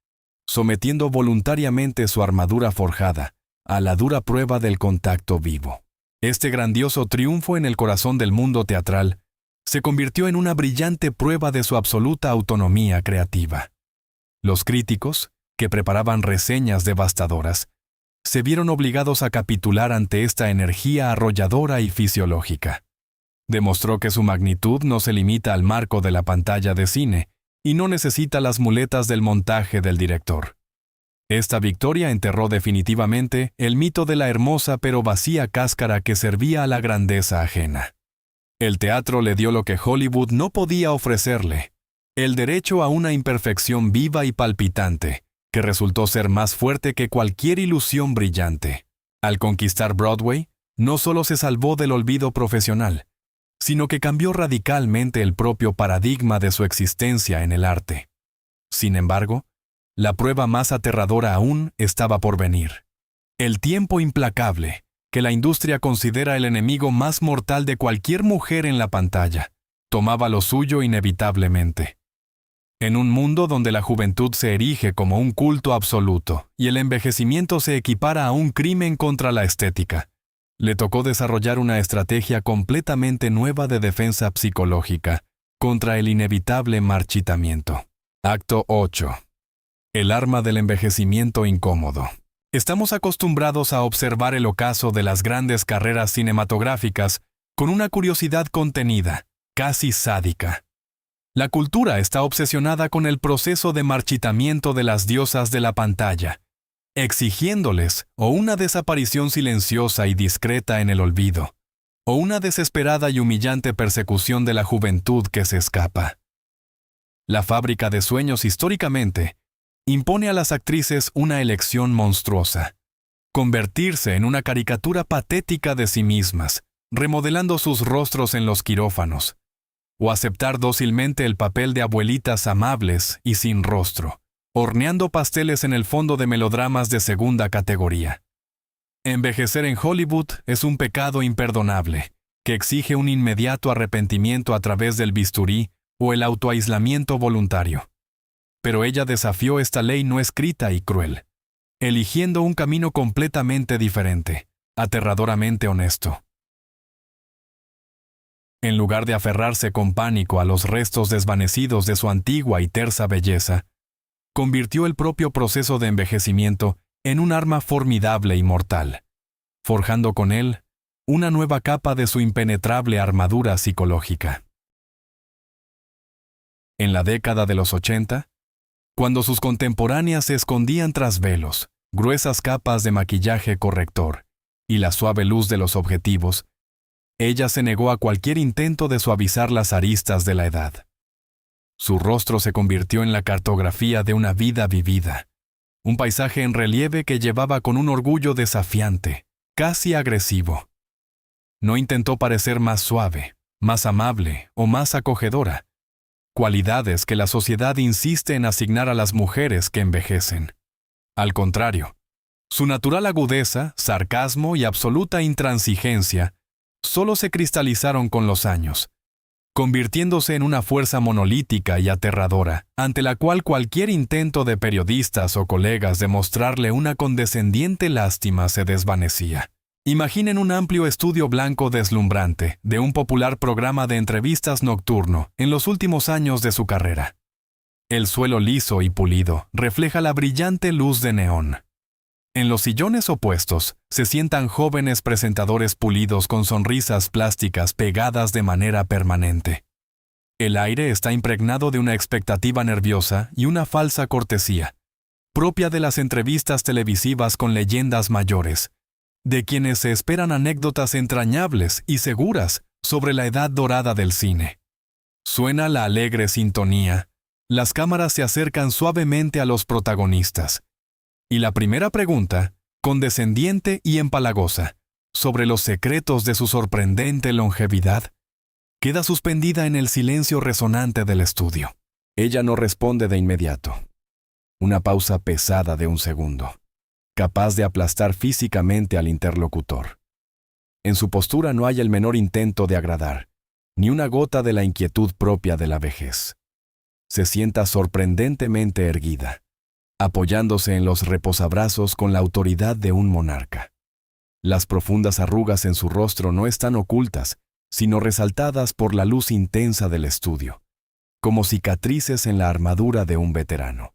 sometiendo voluntariamente su armadura forjada a la dura prueba del contacto vivo. Este grandioso triunfo en el corazón del mundo teatral se convirtió en una brillante prueba de su absoluta autonomía creativa. Los críticos, que preparaban reseñas devastadoras, se vieron obligados a capitular ante esta energía arrolladora y fisiológica. Demostró que su magnitud no se limita al marco de la pantalla de cine y no necesita las muletas del montaje del director. Esta victoria enterró definitivamente el mito de la hermosa pero vacía cáscara que servía a la grandeza ajena. El teatro le dio lo que Hollywood no podía ofrecerle, el derecho a una imperfección viva y palpitante, que resultó ser más fuerte que cualquier ilusión brillante. Al conquistar Broadway, no solo se salvó del olvido profesional, sino que cambió radicalmente el propio paradigma de su existencia en el arte. Sin embargo, la prueba más aterradora aún estaba por venir. El tiempo implacable, que la industria considera el enemigo más mortal de cualquier mujer en la pantalla, tomaba lo suyo inevitablemente. En un mundo donde la juventud se erige como un culto absoluto y el envejecimiento se equipara a un crimen contra la estética, le tocó desarrollar una estrategia completamente nueva de defensa psicológica contra el inevitable marchitamiento. Acto 8. El arma del envejecimiento incómodo. Estamos acostumbrados a observar el ocaso de las grandes carreras cinematográficas con una curiosidad contenida, casi sádica. La cultura está obsesionada con el proceso de marchitamiento de las diosas de la pantalla, exigiéndoles o una desaparición silenciosa y discreta en el olvido, o una desesperada y humillante persecución de la juventud que se escapa. La fábrica de sueños históricamente impone a las actrices una elección monstruosa: convertirse en una caricatura patética de sí mismas, remodelando sus rostros en los quirófanos, o aceptar dócilmente el papel de abuelitas amables y sin rostro, horneando pasteles en el fondo de melodramas de segunda categoría. Envejecer en Hollywood es un pecado imperdonable, que exige un inmediato arrepentimiento a través del bisturí o el autoaislamiento voluntario. Pero ella desafió esta ley no escrita y cruel, eligiendo un camino completamente diferente, aterradoramente honesto. En lugar de aferrarse con pánico a los restos desvanecidos de su antigua y tersa belleza, convirtió el propio proceso de envejecimiento en un arma formidable y mortal, forjando con él una nueva capa de su impenetrable armadura psicológica. En la década de los 80, cuando sus contemporáneas se escondían tras velos, gruesas capas de maquillaje corrector y la suave luz de los objetivos, ella se negó a cualquier intento de suavizar las aristas de la edad. Su rostro se convirtió en la cartografía de una vida vivida, un paisaje en relieve que llevaba con un orgullo desafiante, casi agresivo. No intentó parecer más suave, más amable o más acogedora, cualidades que la sociedad insiste en asignar a las mujeres que envejecen. Al contrario, su natural agudeza, sarcasmo y absoluta intransigencia solo se cristalizaron con los años, convirtiéndose en una fuerza monolítica y aterradora, ante la cual cualquier intento de periodistas o colegas de mostrarle una condescendiente lástima se desvanecía. Imaginen un amplio estudio blanco deslumbrante de un popular programa de entrevistas nocturno en los últimos años de su carrera. El suelo liso y pulido refleja la brillante luz de neón. En los sillones opuestos se sientan jóvenes presentadores pulidos con sonrisas plásticas pegadas de manera permanente. El aire está impregnado de una expectativa nerviosa y una falsa cortesía, propia de las entrevistas televisivas con leyendas mayores, de quienes se esperan anécdotas entrañables y seguras sobre la edad dorada del cine. Suena la alegre sintonía, las cámaras se acercan suavemente a los protagonistas, y la primera pregunta, condescendiente y empalagosa, sobre los secretos de su sorprendente longevidad, queda suspendida en el silencio resonante del estudio. Ella no responde de inmediato. Una pausa pesada de un segundo, capaz de aplastar físicamente al interlocutor. En su postura no hay el menor intento de agradar, ni una gota de la inquietud propia de la vejez. Se sienta sorprendentemente erguida, apoyándose en los reposabrazos con la autoridad de un monarca. Las profundas arrugas en su rostro no están ocultas, sino resaltadas por la luz intensa del estudio, como cicatrices en la armadura de un veterano.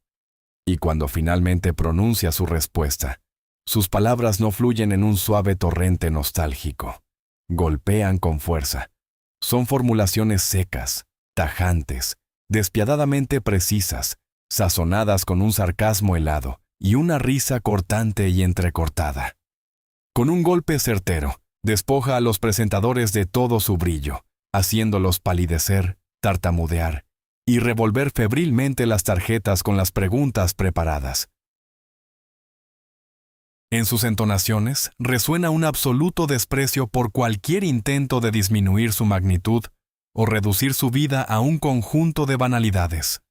Y cuando finalmente pronuncia su respuesta, sus palabras no fluyen en un suave torrente nostálgico. Golpean con fuerza. Son formulaciones secas, tajantes, despiadadamente precisas, sazonadas con un sarcasmo helado y una risa cortante y entrecortada. Con un golpe certero, despoja a los presentadores de todo su brillo, haciéndolos palidecer, tartamudear y revolver febrilmente las tarjetas con las preguntas preparadas. En sus entonaciones resuena un absoluto desprecio por cualquier intento de disminuir su magnitud o reducir su vida a un conjunto de banalidades.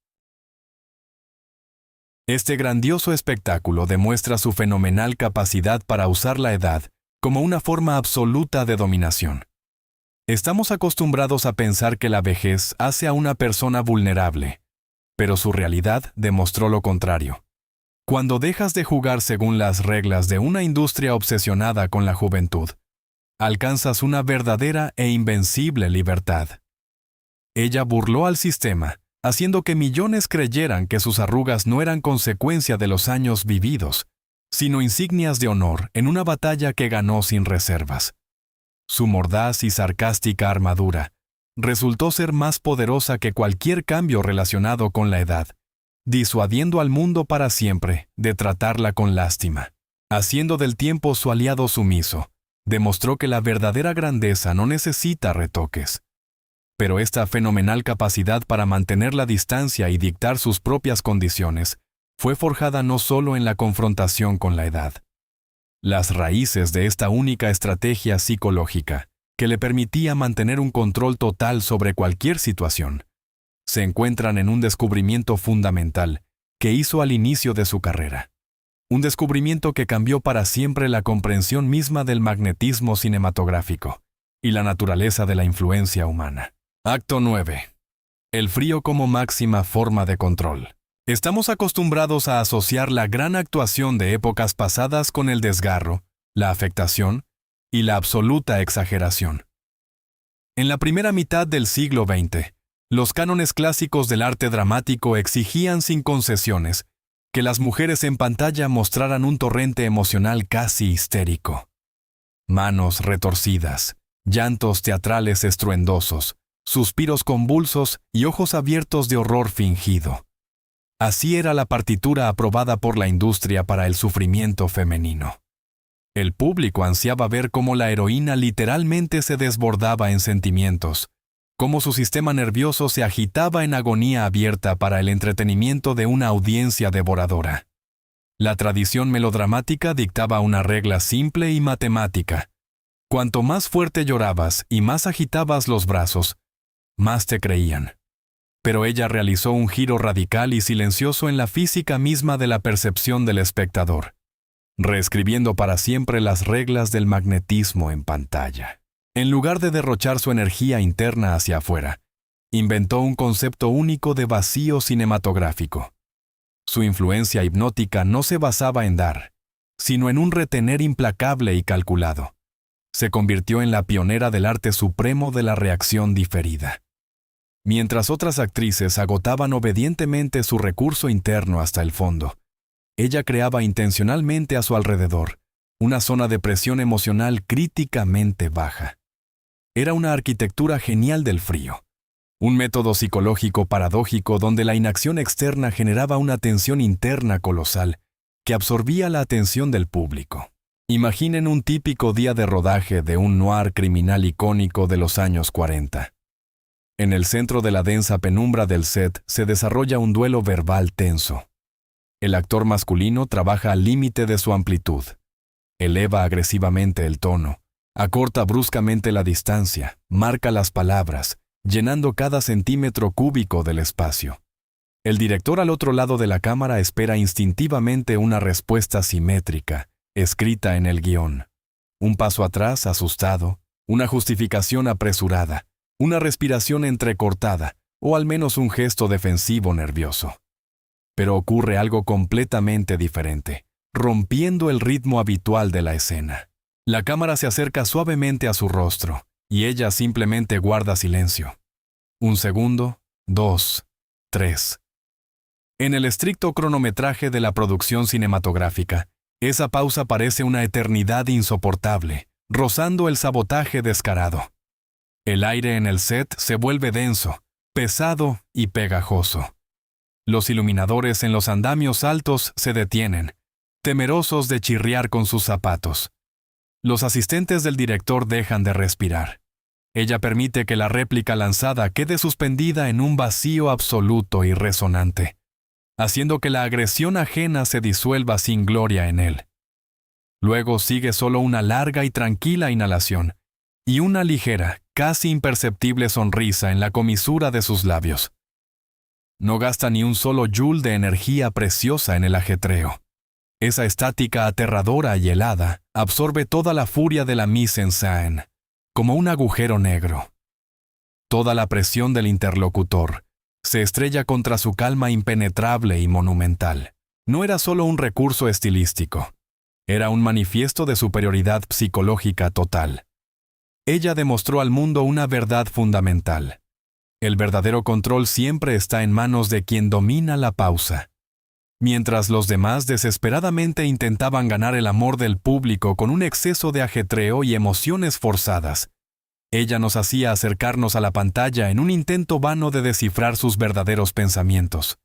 Este grandioso espectáculo demuestra su fenomenal capacidad para usar la edad como una forma absoluta de dominación. Estamos acostumbrados a pensar que la vejez hace a una persona vulnerable, pero su realidad demostró lo contrario. Cuando dejas de jugar según las reglas de una industria obsesionada con la juventud, alcanzas una verdadera e invencible libertad. Ella burló al sistema, haciendo que millones creyeran que sus arrugas no eran consecuencia de los años vividos, sino insignias de honor en una batalla que ganó sin reservas. Su mordaz y sarcástica armadura resultó ser más poderosa que cualquier cambio relacionado con la edad, disuadiendo al mundo para siempre de tratarla con lástima. Haciendo del tiempo su aliado sumiso, demostró que la verdadera grandeza no necesita retoques. Pero esta fenomenal capacidad para mantener la distancia y dictar sus propias condiciones fue forjada no solo en la confrontación con la edad. Las raíces de esta única estrategia psicológica, que le permitía mantener un control total sobre cualquier situación, se encuentran en un descubrimiento fundamental que hizo al inicio de su carrera. Un descubrimiento que cambió para siempre la comprensión misma del magnetismo cinematográfico y la naturaleza de la influencia humana. Acto 9. El frío como máxima forma de control. Estamos acostumbrados a asociar la gran actuación de épocas pasadas con el desgarro, la afectación y la absoluta exageración. En la primera mitad del siglo XX, los cánones clásicos del arte dramático exigían sin concesiones que las mujeres en pantalla mostraran un torrente emocional casi histérico. Manos retorcidas, llantos teatrales estruendosos, suspiros convulsos y ojos abiertos de horror fingido. Así era la partitura aprobada por la industria para el sufrimiento femenino. El público ansiaba ver cómo la heroína literalmente se desbordaba en sentimientos, cómo su sistema nervioso se agitaba en agonía abierta para el entretenimiento de una audiencia devoradora. La tradición melodramática dictaba una regla simple y matemática. Cuanto más fuerte llorabas y más agitabas los brazos, más te creían. Pero ella realizó un giro radical y silencioso en la física misma de la percepción del espectador, reescribiendo para siempre las reglas del magnetismo en pantalla. En lugar de derrochar su energía interna hacia afuera, inventó un concepto único de vacío cinematográfico. Su influencia hipnótica no se basaba en dar, sino en un retener implacable y calculado. Se convirtió en la pionera del arte supremo de la reacción diferida. Mientras otras actrices agotaban obedientemente su recurso interno hasta el fondo, ella creaba intencionalmente a su alrededor una zona de presión emocional críticamente baja. Era una arquitectura genial del frío, un método psicológico paradójico donde la inacción externa generaba una tensión interna colosal que absorbía la atención del público. Imaginen un típico día de rodaje de un noir criminal icónico de los años 40. En el centro de la densa penumbra del set se desarrolla un duelo verbal tenso. El actor masculino trabaja al límite de su amplitud. Eleva agresivamente el tono, acorta bruscamente la distancia, marca las palabras, llenando cada centímetro cúbico del espacio. El director al otro lado de la cámara espera instintivamente una respuesta simétrica, escrita en el guión. Un paso atrás, asustado, una justificación apresurada, una respiración entrecortada, o al menos un gesto defensivo nervioso. Pero ocurre algo completamente diferente, rompiendo el ritmo habitual de la escena. La cámara se acerca suavemente a su rostro, y ella simplemente guarda silencio. 1 segundo, 2, 3. En el estricto cronometraje de la producción cinematográfica, esa pausa parece una eternidad insoportable, rozando el sabotaje descarado. El aire en el set se vuelve denso, pesado y pegajoso. Los iluminadores en los andamios altos se detienen, temerosos de chirriar con sus zapatos. Los asistentes del director dejan de respirar. Ella permite que la réplica lanzada quede suspendida en un vacío absoluto y resonante, haciendo que la agresión ajena se disuelva sin gloria en él. Luego sigue solo una larga y tranquila inhalación, y una ligera, casi imperceptible sonrisa en la comisura de sus labios. No gasta ni un solo joule de energía preciosa en el ajetreo. Esa estática aterradora y helada absorbe toda la furia de la mise-en-scène, como un agujero negro. Toda la presión del interlocutor se estrella contra su calma impenetrable y monumental. No era solo un recurso estilístico, era un manifiesto de superioridad psicológica total. Ella demostró al mundo una verdad fundamental. El verdadero control siempre está en manos de quien domina la pausa. Mientras los demás desesperadamente intentaban ganar el amor del público con un exceso de ajetreo y emociones forzadas, ella nos hacía acercarnos a la pantalla en un intento vano de descifrar sus verdaderos pensamientos.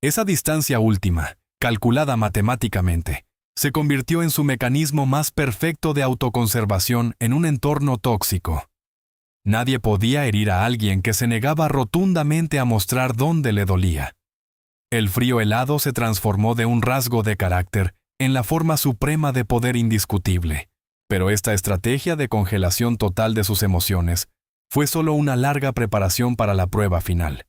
Esa distancia última, calculada matemáticamente, se convirtió en su mecanismo más perfecto de autoconservación en un entorno tóxico. Nadie podía herir a alguien que se negaba rotundamente a mostrar dónde le dolía. El frío helado se transformó de un rasgo de carácter en la forma suprema de poder indiscutible, pero esta estrategia de congelación total de sus emociones fue solo una larga preparación para la prueba final.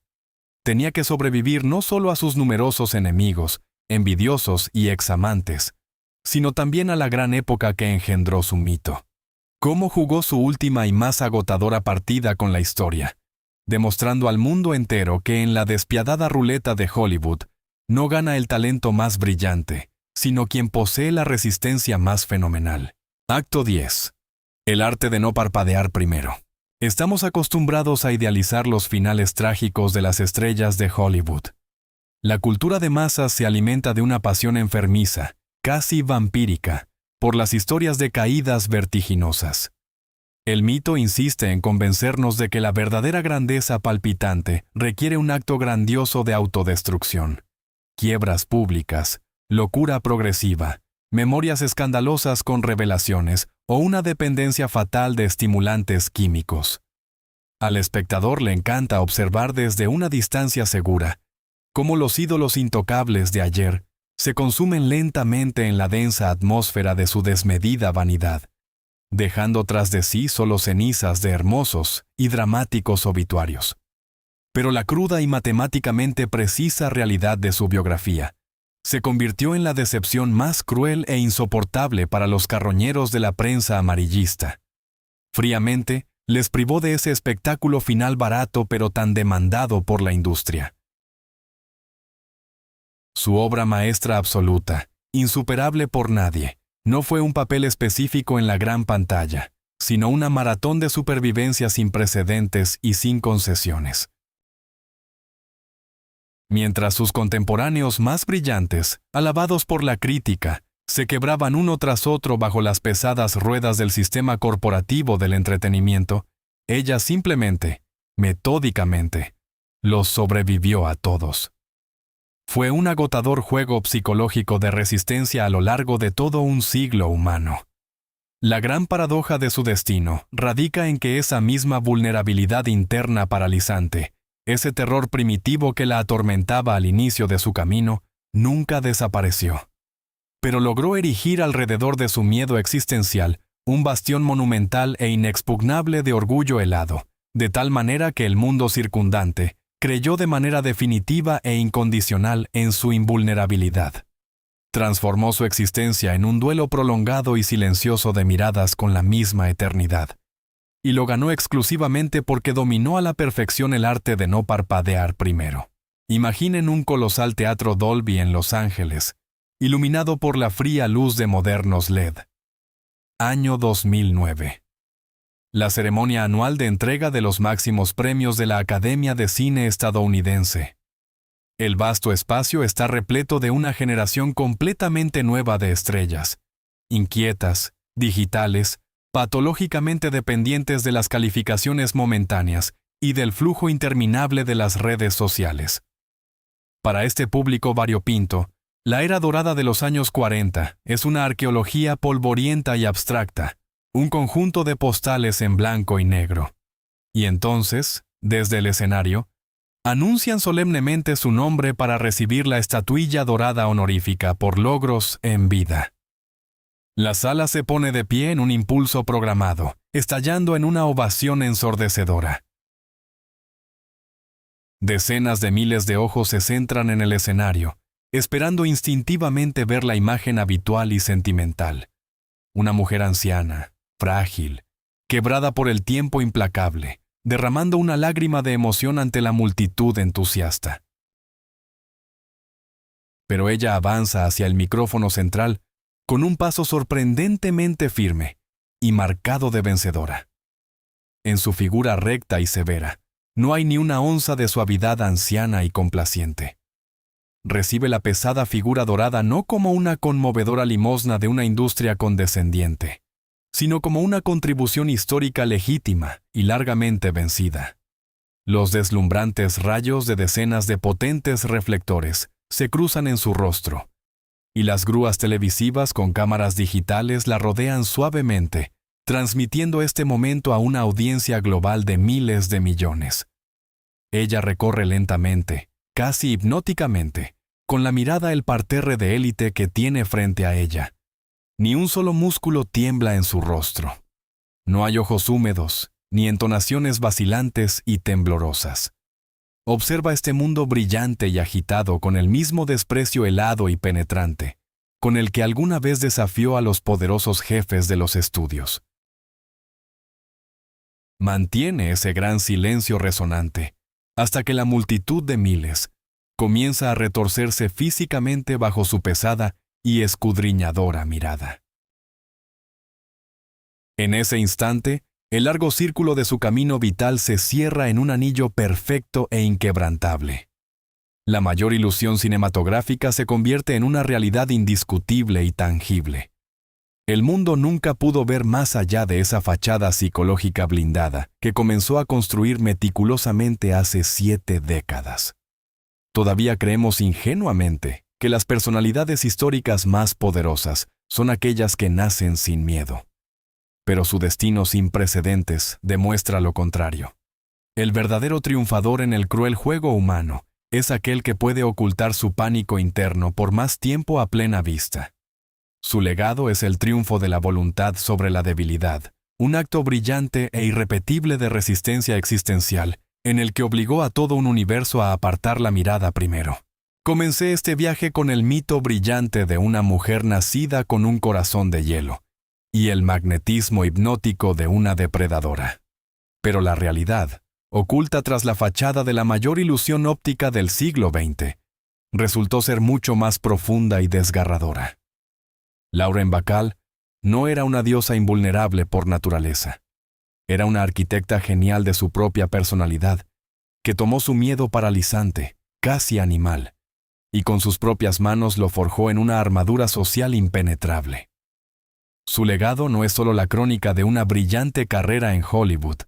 Tenía que sobrevivir no solo a sus numerosos enemigos, envidiosos y examantes, sino también a la gran época que engendró su mito. Cómo jugó su última y más agotadora partida con la historia, demostrando al mundo entero que en la despiadada ruleta de Hollywood no gana el talento más brillante, sino quien posee la resistencia más fenomenal. Acto 10. El arte de no parpadear primero. Estamos acostumbrados a idealizar los finales trágicos de las estrellas de Hollywood. La cultura de masas se alimenta de una pasión enfermiza, casi vampírica, por las historias de caídas vertiginosas. El mito insiste en convencernos de que la verdadera grandeza palpitante requiere un acto grandioso de autodestrucción. Quiebras públicas, locura progresiva, memorias escandalosas con revelaciones o una dependencia fatal de estimulantes químicos. Al espectador le encanta observar desde una distancia segura cómo los ídolos intocables de ayer se consumen lentamente en la densa atmósfera de su desmedida vanidad, dejando tras de sí solo cenizas de hermosos y dramáticos obituarios. Pero la cruda y matemáticamente precisa realidad de su biografía se convirtió en la decepción más cruel e insoportable para los carroñeros de la prensa amarillista. Fríamente, les privó de ese espectáculo final barato pero tan demandado por la industria. Su obra maestra absoluta, insuperable por nadie, no fue un papel específico en la gran pantalla, sino una maratón de supervivencia sin precedentes y sin concesiones. Mientras sus contemporáneos más brillantes, alabados por la crítica, se quebraban uno tras otro bajo las pesadas ruedas del sistema corporativo del entretenimiento, ella simplemente, metódicamente, los sobrevivió a todos. Fue un agotador juego psicológico de resistencia a lo largo de todo un siglo humano. La gran paradoja de su destino radica en que esa misma vulnerabilidad interna paralizante, ese terror primitivo que la atormentaba al inicio de su camino, nunca desapareció. Pero logró erigir alrededor de su miedo existencial un bastión monumental e inexpugnable de orgullo helado, de tal manera que el mundo circundante creyó de manera definitiva e incondicional en su invulnerabilidad. Transformó su existencia en un duelo prolongado y silencioso de miradas con la misma eternidad. Y lo ganó exclusivamente porque dominó a la perfección el arte de no parpadear primero. Imaginen un colosal teatro Dolby en Los Ángeles, iluminado por la fría luz de modernos LED. Año 2009. La ceremonia anual de entrega de los máximos premios de la Academia de Cine estadounidense. El vasto espacio está repleto de una generación completamente nueva de estrellas, inquietas, digitales, patológicamente dependientes de las calificaciones momentáneas y del flujo interminable de las redes sociales. Para este público variopinto, la era dorada de los años 40 es una arqueología polvorienta y abstracta, un conjunto de postales en blanco y negro. Y entonces, desde el escenario, anuncian solemnemente su nombre para recibir la estatuilla dorada honorífica por logros en vida. La sala se pone de pie en un impulso programado, estallando en una ovación ensordecedora. Decenas de miles de ojos se centran en el escenario, esperando instintivamente ver la imagen habitual y sentimental. Una mujer anciana, frágil, quebrada por el tiempo implacable, derramando una lágrima de emoción ante la multitud entusiasta. Pero ella avanza hacia el micrófono central con un paso sorprendentemente firme y marcado de vencedora. En su figura recta y severa, no hay ni una onza de suavidad anciana y complaciente. Recibe la pesada figura dorada no como una conmovedora limosna de una industria condescendiente, sino como una contribución histórica legítima y largamente vencida. Los deslumbrantes rayos de decenas de potentes reflectores se cruzan en su rostro, y las grúas televisivas con cámaras digitales la rodean suavemente, transmitiendo este momento a una audiencia global de miles de millones. Ella recorre lentamente, casi hipnóticamente, con la mirada el parterre de élite que tiene frente a ella. Ni un solo músculo tiembla en su rostro. No hay ojos húmedos, ni entonaciones vacilantes y temblorosas. Observa este mundo brillante y agitado con el mismo desprecio helado y penetrante, con el que alguna vez desafió a los poderosos jefes de los estudios. Mantiene ese gran silencio resonante, hasta que la multitud de miles comienza a retorcerse físicamente bajo su pesada y escudriñadora mirada. En ese instante, el largo círculo de su camino vital se cierra en un anillo perfecto e inquebrantable. La mayor ilusión cinematográfica se convierte en una realidad indiscutible y tangible. El mundo nunca pudo ver más allá de esa fachada psicológica blindada que comenzó a construir meticulosamente hace 7 décadas. Todavía creemos ingenuamente que las personalidades históricas más poderosas son aquellas que nacen sin miedo. Pero su destino sin precedentes demuestra lo contrario. El verdadero triunfador en el cruel juego humano es aquel que puede ocultar su pánico interno por más tiempo a plena vista. Su legado es el triunfo de la voluntad sobre la debilidad, un acto brillante e irrepetible de resistencia existencial, en el que obligó a todo un universo a apartar la mirada primero. Comencé este viaje con el mito brillante de una mujer nacida con un corazón de hielo, y el magnetismo hipnótico de una depredadora. Pero la realidad, oculta tras la fachada de la mayor ilusión óptica del siglo XX, resultó ser mucho más profunda y desgarradora. Lauren Bacall no era una diosa invulnerable por naturaleza. Era una arquitecta genial de su propia personalidad, que tomó su miedo paralizante, casi animal, y con sus propias manos lo forjó en una armadura social impenetrable. Su legado no es solo la crónica de una brillante carrera en Hollywood,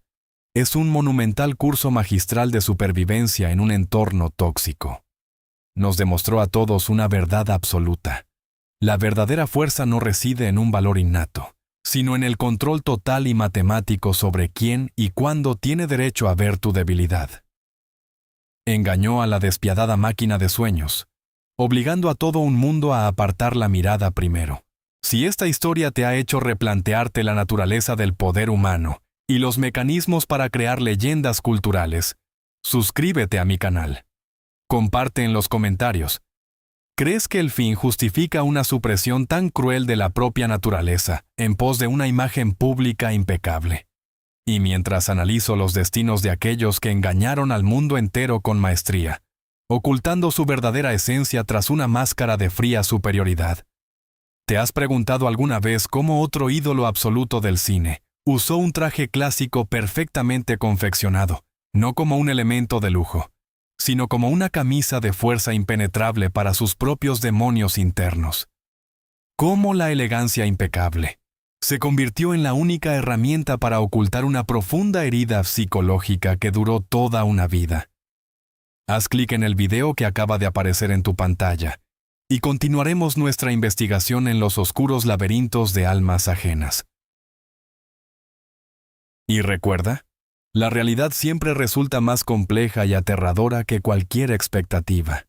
es un monumental curso magistral de supervivencia en un entorno tóxico. Nos demostró a todos una verdad absoluta. La verdadera fuerza no reside en un valor innato, sino en el control total y matemático sobre quién y cuándo tiene derecho a ver tu debilidad. Engañó a la despiadada máquina de sueños, obligando a todo un mundo a apartar la mirada primero. Si esta historia te ha hecho replantearte la naturaleza del poder humano y los mecanismos para crear leyendas culturales, suscríbete a mi canal. Comparte en los comentarios. ¿Crees que el fin justifica una supresión tan cruel de la propia naturaleza en pos de una imagen pública impecable? Y mientras analizo los destinos de aquellos que engañaron al mundo entero con maestría, ocultando su verdadera esencia tras una máscara de fría superioridad, ¿te has preguntado alguna vez cómo otro ídolo absoluto del cine usó un traje clásico perfectamente confeccionado, no como un elemento de lujo, sino como una camisa de fuerza impenetrable para sus propios demonios internos? ¿Cómo la elegancia impecable se convirtió en la única herramienta para ocultar una profunda herida psicológica que duró toda una vida? Haz clic en el video que acaba de aparecer en tu pantalla y continuaremos nuestra investigación en los oscuros laberintos de almas ajenas. Y recuerda, la realidad siempre resulta más compleja y aterradora que cualquier expectativa.